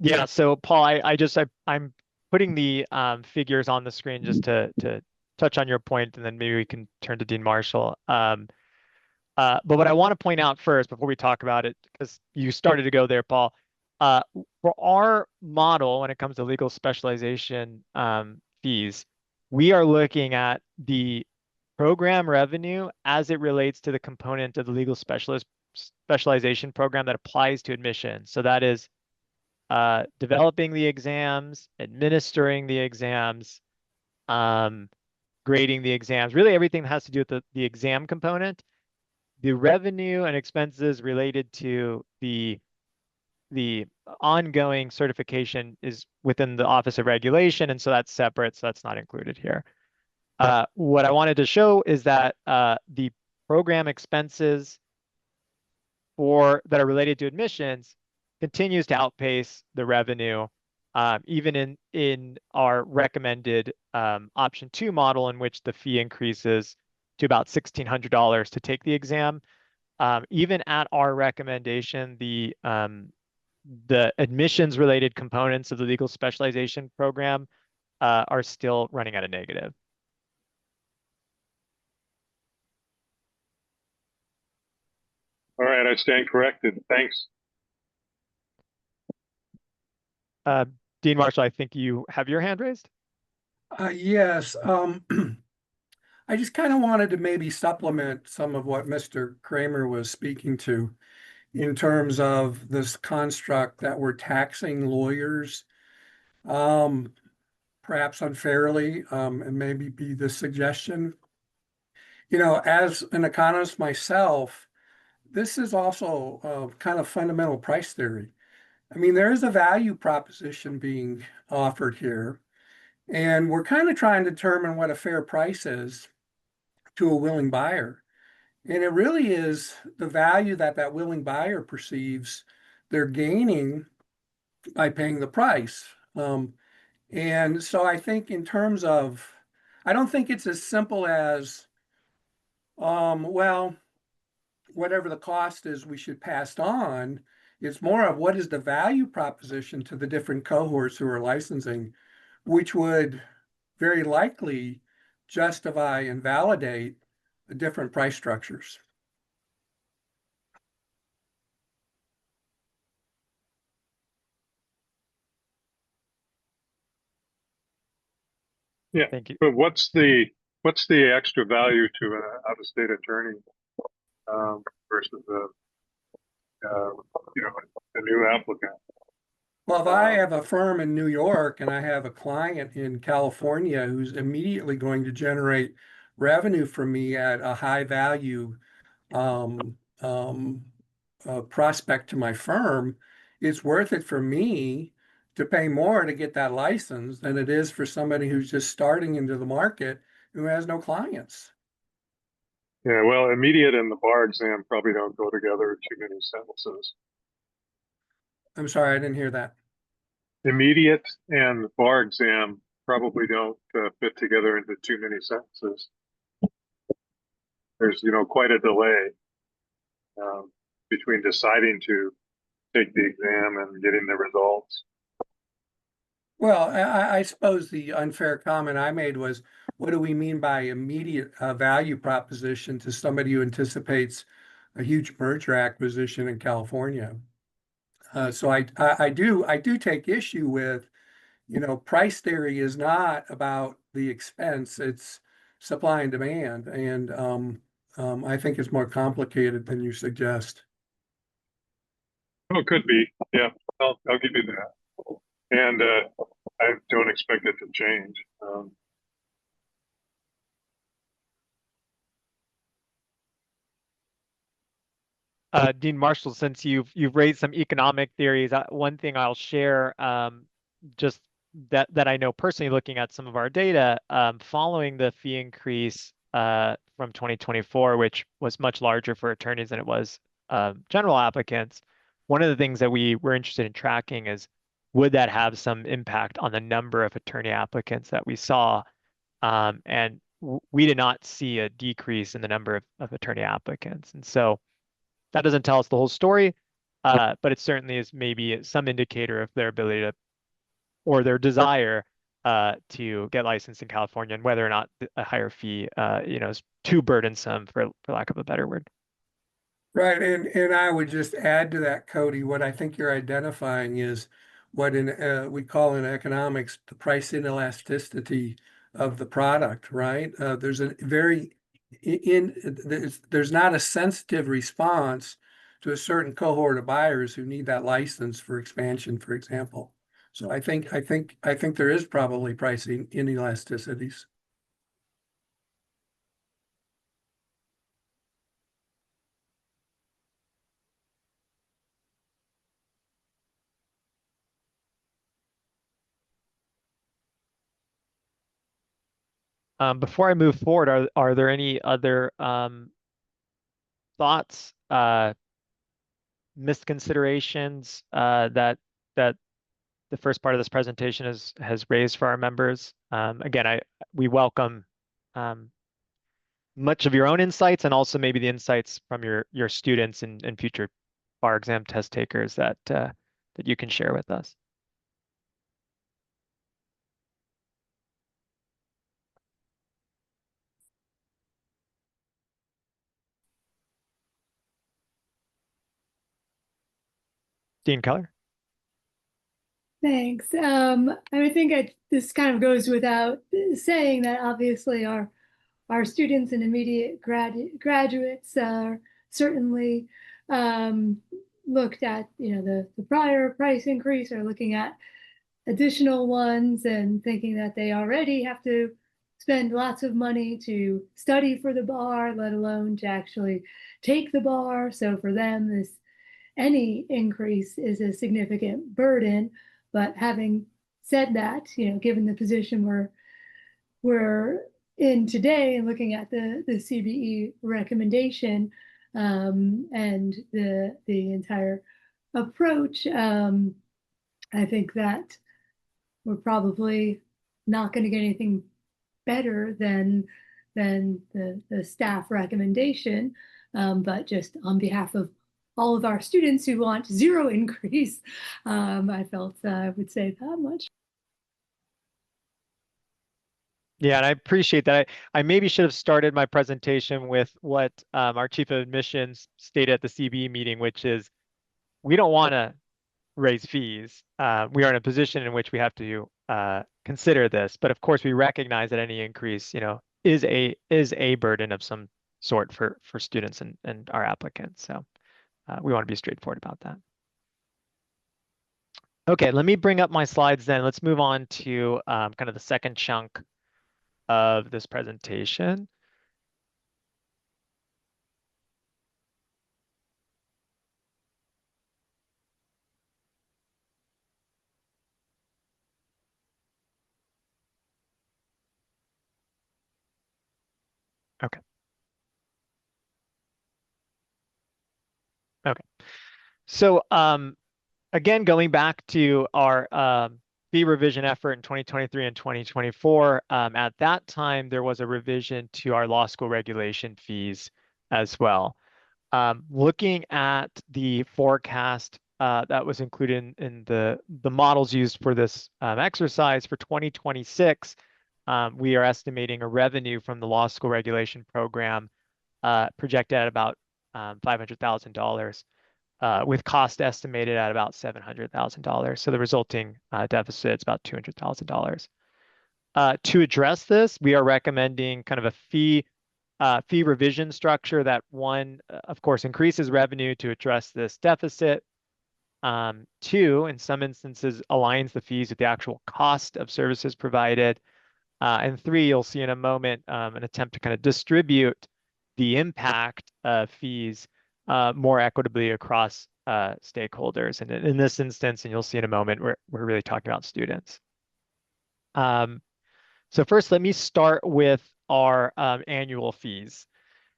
Yeah, so Paul, I'm putting the figures on the screen just to touch on your point, and then maybe we can turn to Dean Marshall. But what I want to point out first before we talk about it, because you started to go there, Paul, for our model when it comes to legal specialization fees, we are looking at the program revenue as it relates to the component of the legal specialization program that applies to admission. So that is developing the exams, administering the exams, grading the exams, really everything that has to do with the exam component. The revenue and expenses related to the ongoing certification is within the Office of Regulation, and so that's separate, so that's not included here. What I wanted to show is that the program expenses that are related to admissions continues to outpace the revenue, even in our recommended option 2 model, in which the fee increases to about $1,600 to take the exam. Even at our recommendation, the admissions related components of the legal specialization program are still running at a negative. All right, I stand corrected. Thanks. Dean Marshall, I think you have your hand raised. Yes. I just kind of wanted to maybe supplement some of what Mr. Kramer was speaking to in terms of this construct that we're taxing lawyers, perhaps unfairly, and maybe be the suggestion. As an economist myself, this is also kind of fundamental price theory. I mean, there is a value proposition being offered here, and we're kind of trying to determine what a fair price is to a willing buyer. And it really is the value that willing buyer perceives they're gaining by paying the price. And so I think in terms of, I don't think it's as simple as, well, whatever the cost is, we should pass on. It's more of what is the value proposition to the different cohorts who are licensing, which would very likely justify and validate the different price structures. Yeah, Thank you. but what's the extra value to an out-of-state attorney versus a new applicant? Well, if I have a firm in New York and I have a client in California who's immediately going to generate revenue for me at a high value prospect to my firm, it's worth it for me to pay more to get that license than it is for somebody who's just starting into the market who has no clients. Yeah, well, immediate and the bar exam probably don't go together in too many sentences. I'm sorry, I didn't hear that. Immediate and bar exam probably don't fit together into too many sentences. There's, quite a delay between deciding to take the exam and getting the results. Well, I suppose the unfair comment I made was, what do we mean by immediate value proposition to somebody who anticipates a huge merger acquisition in California? So I do take issue with, price theory is not about the expense, it's supply and demand. And I think it's more complicated than you suggest. Oh, it could be. Yeah, I'll give you that. And I don't expect it to change. Dean Marshall, since you've raised some economic theories, one thing I'll share, just that I know personally, looking at some of our data, following the fee increase from 2024, which was much larger for attorneys than it was general applicants. One of the things that we were interested in tracking is, would that have some impact on the number of attorney applicants that we saw? And we did not see a decrease in the number of attorney applicants. And so that doesn't tell us the whole story, but it certainly is maybe some indicator of their ability to, or their desire to get licensed in California, and whether or not a higher fee, is too burdensome, for lack of a better word. Right, and I would just add to that, Cody, what I think you're identifying is what we call in economics the price inelasticity of the product, right? There's a there's not a sensitive response to a certain cohort of buyers who need that license for expansion, for example. So I think there is probably pricing inelasticities. Before I move forward, are there any other thoughts, misconsiderations that the first part of this presentation has raised for our members? Again, we welcome much of your own insights, and also maybe the insights from your students and future bar exam test takers that you can share with us. Dean Keller? Thanks. I think this kind of goes without saying that obviously our students and immediate graduates are certainly looked at, the prior price increase, or looking at additional ones and thinking that they already have to spend lots of money to study for the bar, let alone to actually take the bar. So for them, any increase is a significant burden. But having said that, given the position we're in today, and looking at the CBE recommendation and the entire approach, I think that we're probably not going to get anything better than the staff recommendation. But just on behalf of all of our students who want zero increase, I felt I would say that much. Yeah, and I appreciate that. I maybe should have started my presentation with what our chief of admissions stated at the CBE meeting, which is, we don't want to raise fees, we are in a position in which we have to consider this. But of course, we recognize that any increase, is a burden of some sort for students and our applicants. So we want to be straightforward about that. Okay, let me bring up my slides then. Let's move on to kind of the second chunk of this presentation. Okay. Okay. So again, going back to our fee revision effort in 2023 and 2024, at that time, there was a revision to our law school regulation fees as well. Looking at the forecast that was included in the models used for this exercise for 2026, we are estimating a revenue from the law school regulation program projected at about $500,000. With cost estimated at about $700,000. So the resulting deficit is about $200,000. To address this, we are recommending kind of a fee revision structure that one, of course, increases revenue to address this deficit. Two, in some instances, aligns the fees with the actual cost of services provided. And three, you'll see in a moment an attempt to kind of distribute the impact of fees more equitably across stakeholders. And in this instance, and you'll see in a moment, we're really talking about students. So first, let me start with our annual fees.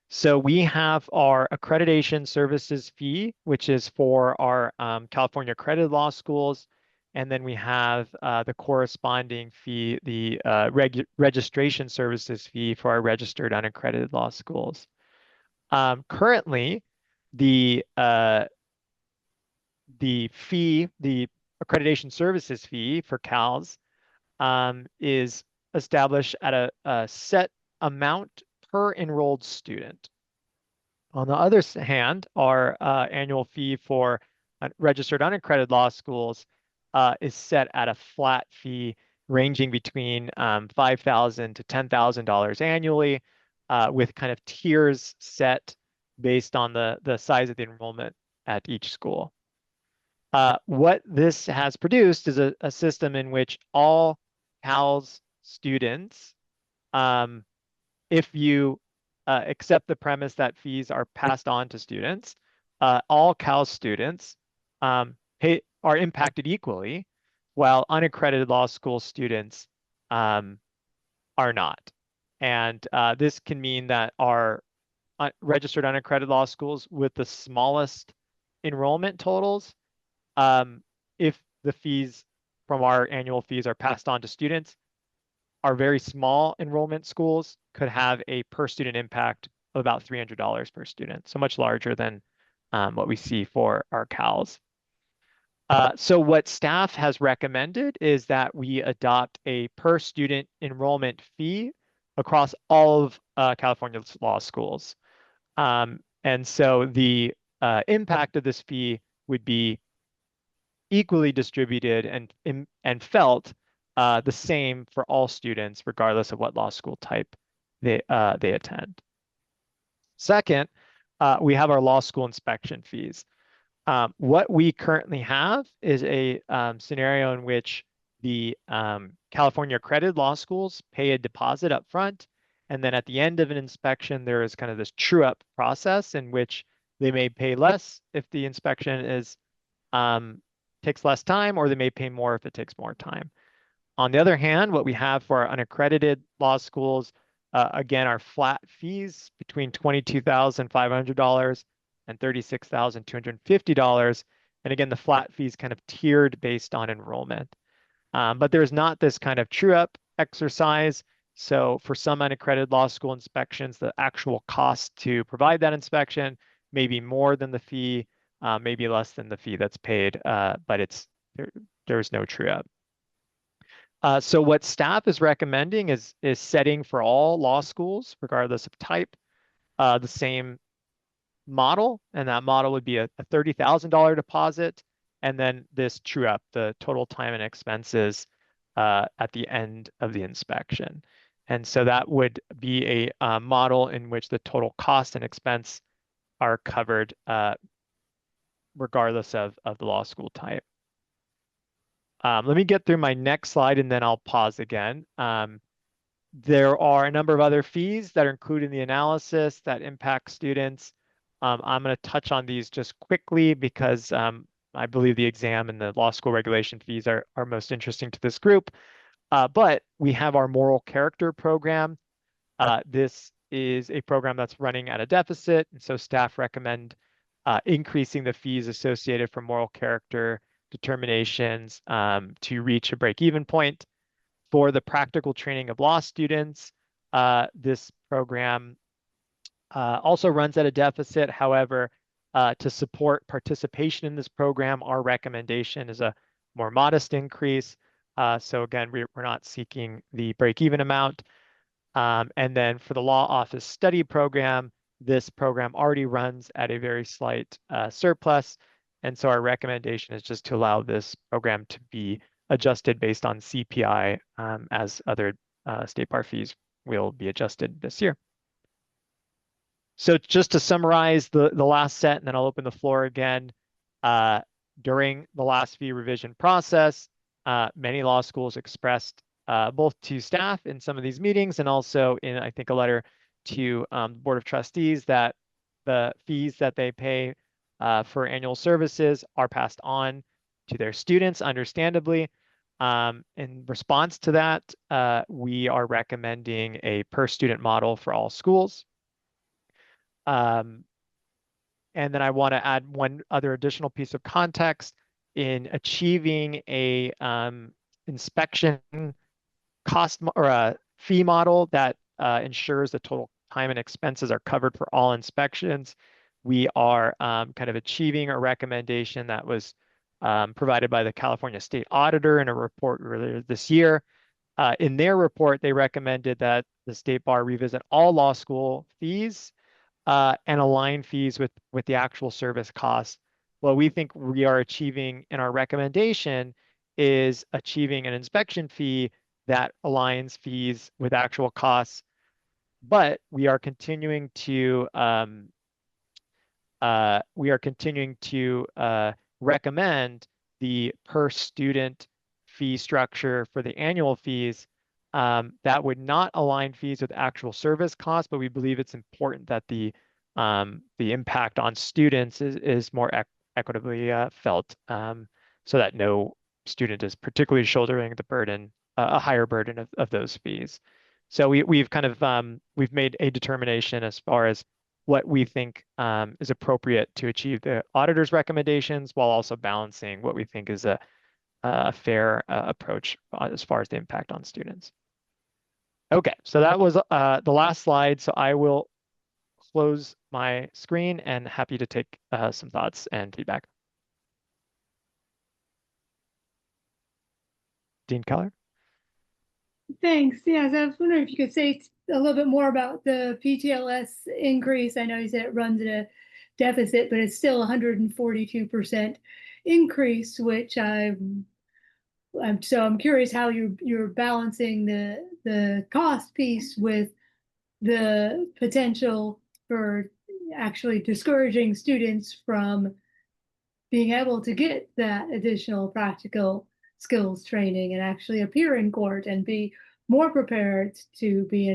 So we have our accreditation services fee, which is for our California accredited law schools. And then we have the corresponding fee, the registration services fee for our registered unaccredited law schools. Currently, the fee, the accreditation services fee for CALS is established at a set amount per enrolled student. On the other hand, our annual fee for registered unaccredited law schools is set at a flat fee ranging between $5,000 to $10,000 annually, with kind of tiers set based on the size of the enrollment at each school. What this has produced is a system in which all CALS students, if you accept the premise that fees are passed on to students, all CALS students are impacted equally, while unaccredited law school students are not. And this can mean that our registered unaccredited law schools with the smallest enrollment totals, if the fees from our annual fees are passed on to students, our very small enrollment schools could have a per student impact of about $300 per student, so much larger than what we see for our CALS. So what staff has recommended is that we adopt a per student enrollment fee across all of California's law schools. And so the impact of this fee would be equally distributed and felt the same for all students, regardless of what law school type they attend. Second, we have our law school inspection fees. What we currently have is a scenario in which the California accredited law schools pay a deposit up front, and then at the end of an inspection, there is kind of this true-up process in which they may pay less if the inspection is takes less time, or they may pay more if it takes more time. On the other hand, what we have for our unaccredited law schools, again, are flat fees between $22,500 and $36,250. And again, the flat fees kind of tiered based on enrollment. But there's not this kind of true-up exercise. So for some unaccredited law school inspections, the actual cost to provide that inspection may be more than the fee, maybe less than the fee that's paid, but there's no true-up. So what staff is recommending is setting for all law schools, regardless of type, the same model, and that model would be a $30,000 deposit and then this true up, the total time and expenses at the end of the inspection. And so that would be a model in which the total cost and expense are covered regardless of the law school type. Let me get through my next slide and then I'll pause again. There are a number of other fees that are included in the analysis that impact students. I'm going to touch on these just quickly because I believe the exam and the law school regulation fees are most interesting to this group. But we have our moral character program. This is a program that's running at a deficit, and so staff recommend increasing the fees associated for moral character determinations to reach a break-even point. For the practical training of law students, this program also runs at a deficit. However, to support participation in this program, our recommendation is a more modest increase. So again, we're not seeking the break-even amount. And then for the law office study program, this program already runs at a very slight surplus. And so our recommendation is just to allow this program to be adjusted based on CPI as other state bar fees will be adjusted this year. So just to summarize the last set, and then I'll open the floor again. During the last fee revision process, many law schools expressed both to staff in some of these meetings and also in, I think, a letter to the Board of Trustees that the fees that they pay for annual services are passed on to their students, understandably. In response to that, we are recommending a per student model for all schools. And then I want to add one other additional piece of context. In achieving a inspection cost or a fee model that ensures the total time and expenses are covered for all inspections, we are kind of achieving a recommendation that was provided by the California State Auditor in a report earlier this year. In their report, they recommended that the State Bar revisit all law school fees and align fees with the actual service costs. What we think we are achieving in our recommendation is achieving an inspection fee that aligns fees with actual costs, but we are continuing to recommend the per student fee structure for the annual fees that would not align fees with actual service costs, but we believe it's important that the impact on students is more equitably felt so that no student is particularly shouldering the burden, a higher burden of those fees. So we've kind of we've made a determination as far as what we think is appropriate to achieve the auditor's recommendations while also balancing what we think is a fair approach as far as the impact on students. Okay, so that was the last slide. So I will close my screen and happy to take some thoughts and feedback. Dean Keller? Thanks. Yes, I was wondering if you could say a little bit more about the PTLS increase. I know you said it runs at a deficit, but it's still 142% increase, which I'm curious how you're balancing the cost piece with the potential for actually discouraging students from being able to get that additional practical skills training and actually appear in court and be more prepared to be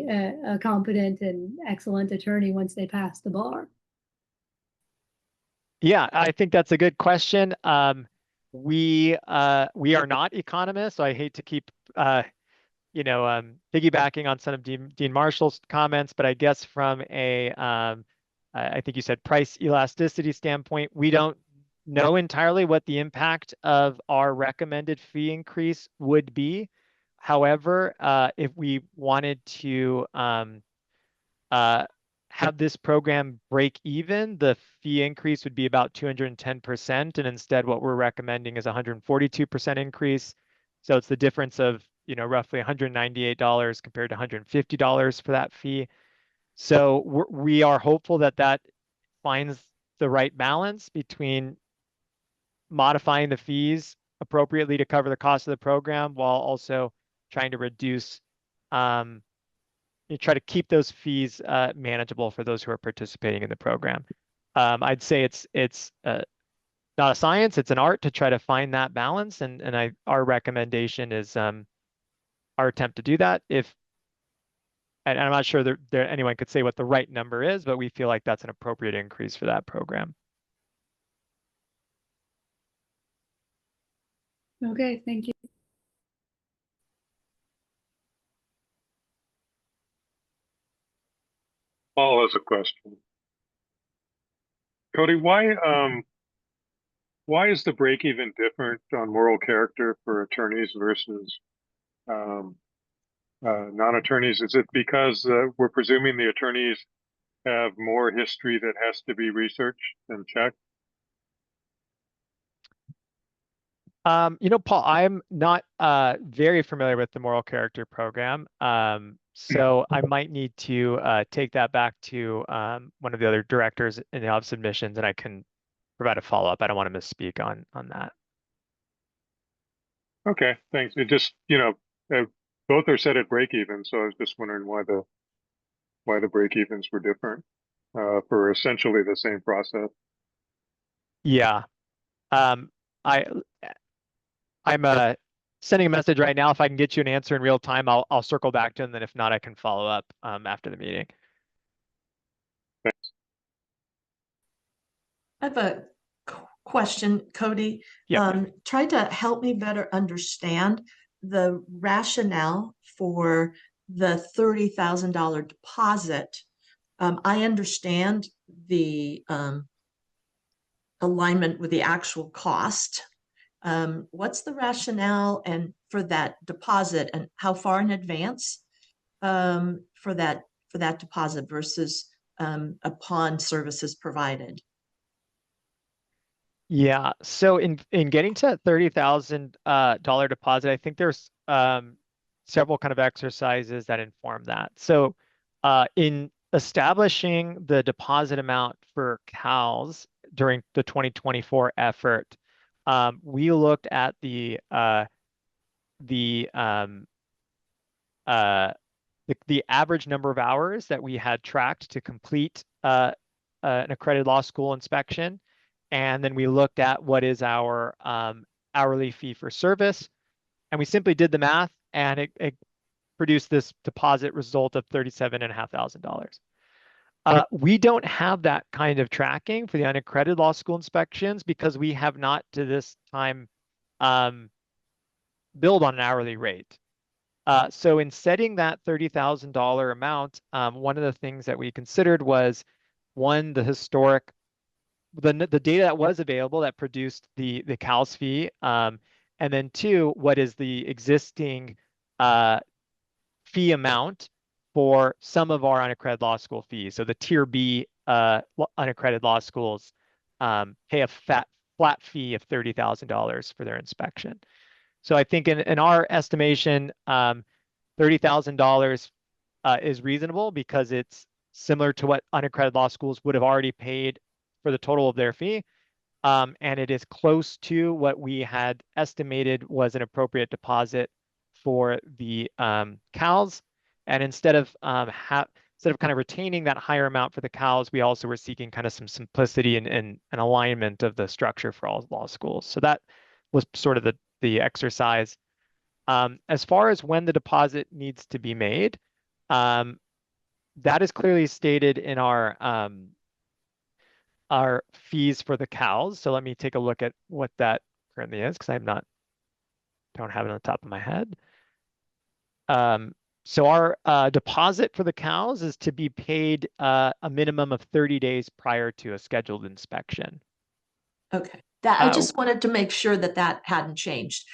a competent and excellent attorney once they pass the bar. Yeah, I think that's a good question. We are not economists, so I hate to keep piggybacking on some of Dean Marshall's comments, but I guess from I think you said price elasticity standpoint, we don't know entirely what the impact of our recommended fee increase would be. However, if we wanted to have this program break even, the fee increase would be about 210%, and instead what we're recommending is 142% increase. So it's the difference of roughly $198 compared to $150 for that fee. So we are hopeful that finds the right balance between modifying the fees appropriately to cover the cost of the program while also trying to reduce, you try to keep those fees manageable for those who are participating in the program. I'd say it's not a science, it's an art to try to find that balance. And our recommendation is our attempt to do that. And I'm not sure that anyone could say what the right number is, but we feel like that's an appropriate increase for that program. Okay, thank you. Paul has a question. Cody, why is the break even different on moral character for attorneys versus non-attorneys? Is it because we're presuming the attorneys have more history that has to be researched and checked? Paul, I'm not very familiar with the moral character program. So I might need to take that back to one of the other directors in the Office of Admissions, and I can provide a follow-up. I don't want to misspeak on that. Okay, thanks. It just, both are set at break even, so I was just wondering why the break evens were different for essentially the same process. Yeah. I'm sending a message right now. If I can get you an answer in real time, I'll circle back to him. Then if not, I can follow up after the meeting. Thanks. I have a question, Cody. Yeah. Try to help me better understand the rationale for the $30,000 deposit. I understand the alignment with the actual cost. What's the rationale and for that deposit, and how far in advance for that deposit versus upon services provided? Yeah. So in getting to that $30,000 deposit, I think there's several kind of exercises that inform that. So in establishing the deposit amount for CALS during the 2024 effort, we looked at the average number of hours that we had tracked to complete an accredited law school inspection. And then we looked at what is our hourly fee for service. And we simply did the math, and it produced this deposit result of $37,500. We don't have that kind of tracking for the unaccredited law school inspections because we have not to this time billed on an hourly rate. So in setting that $30,000 amount, one of the things that we considered was, one, the historic, the data that was available that produced the CALS fee, and then two, what is the existing fee amount for some of our unaccredited law school fees. So the Tier B unaccredited law schools pay a flat fee of $30,000 for their inspection. So I think in our estimation, $30,000 is reasonable because it's similar to what unaccredited law schools would have already paid for the total of their fee. And it is close to what we had estimated was an appropriate deposit for the CALS. And instead of kind of retaining that higher amount for the CALS, we also were seeking kind of some simplicity and an alignment of the structure for all law schools. So that was sort of the exercise. As far as when the deposit needs to be made, that is clearly stated in our fees for the CALS. So let me take a look at what that currently is, because don't have it on the top of my head. So our deposit for the CALS is to be paid a minimum of 30 days prior to a scheduled inspection. Okay, I just wanted to make sure that hadn't changed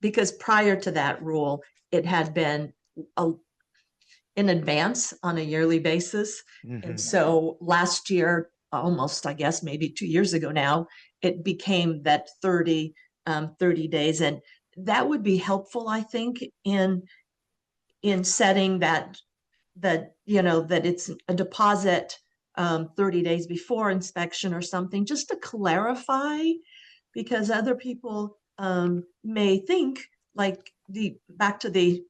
because prior to that rule, it had been in advance on a yearly basis. Mm-hmm. And so last year, almost, I guess, maybe 2 years ago now, it became that 30 days. And that would be helpful, I think, in setting that it's a deposit 30 days before inspection or something, just to clarify because other people may think like back to the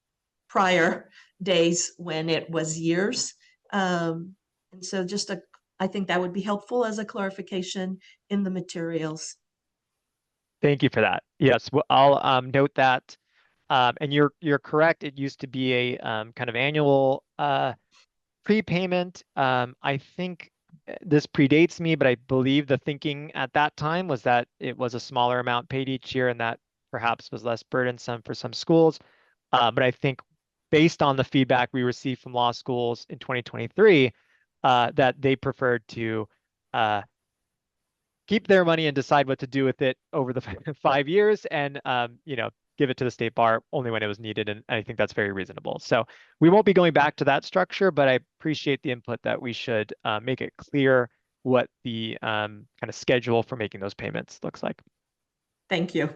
prior days when it was years. And so I think that would be helpful as a clarification in the materials. Thank you for that. Yes, well, I'll note that. And you're correct. It used to be a kind of annual prepayment. I think this predates me, but I believe the thinking at that time was that it was a smaller amount paid each year, and that perhaps was less burdensome for some schools. But I think based on the feedback we received from law schools in 2023, that they preferred to keep their money and decide what to do with it over the 5 years, and give it to the state bar only when it was needed. And I think that's very reasonable. So we won't be going back to that structure, but I appreciate the input that we should make it clear what the kind of schedule for making those payments looks like. Thank you.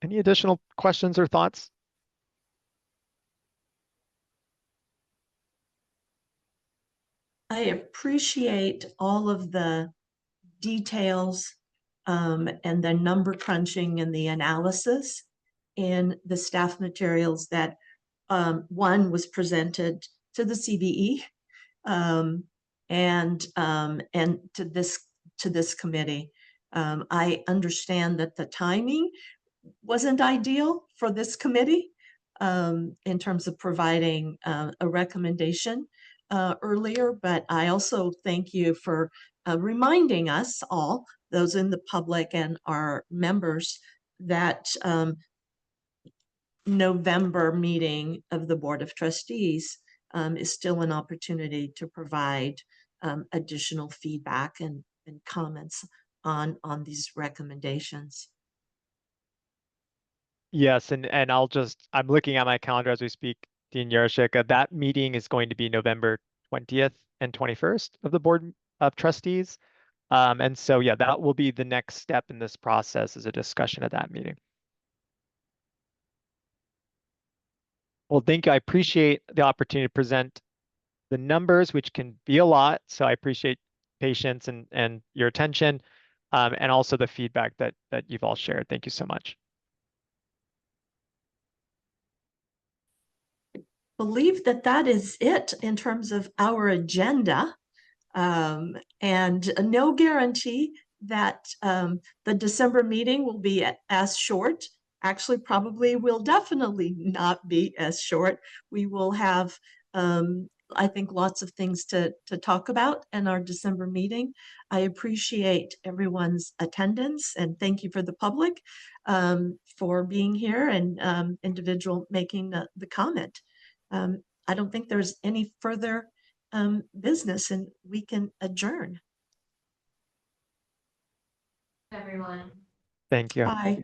Any additional questions or thoughts? I appreciate all of the details and the number crunching and the analysis in the staff materials that one was presented to the CBE and to this committee. I understand that the timing wasn't ideal for this committee in terms of providing a recommendation earlier, but I also thank you for reminding us all, those in the public and our members, that November meeting of the Board of Trustees is still an opportunity to provide additional feedback and comments on these recommendations. Yes, and I'm looking at my calendar as we speak, Dean Yaroshek. That meeting is going to be November 20th and 21st of the Board of Trustees. And so, yeah, that will be the next step in this process, is a discussion at that meeting. Well, thank you. I appreciate the opportunity to present the numbers, which can be a lot. So I appreciate patience and your attention, and also the feedback that you've all shared. Thank you so much. Believe that is it in terms of our agenda, and no guarantee that the December meeting will be as short. Actually, probably will definitely not be as short. We will have, I think, lots of things to talk about in our December meeting. I appreciate everyone's attendance, and thank you for the public for being here, and individual making the comment. I don't think there's any further business, and we can adjourn. Everyone. Thank you. Bye.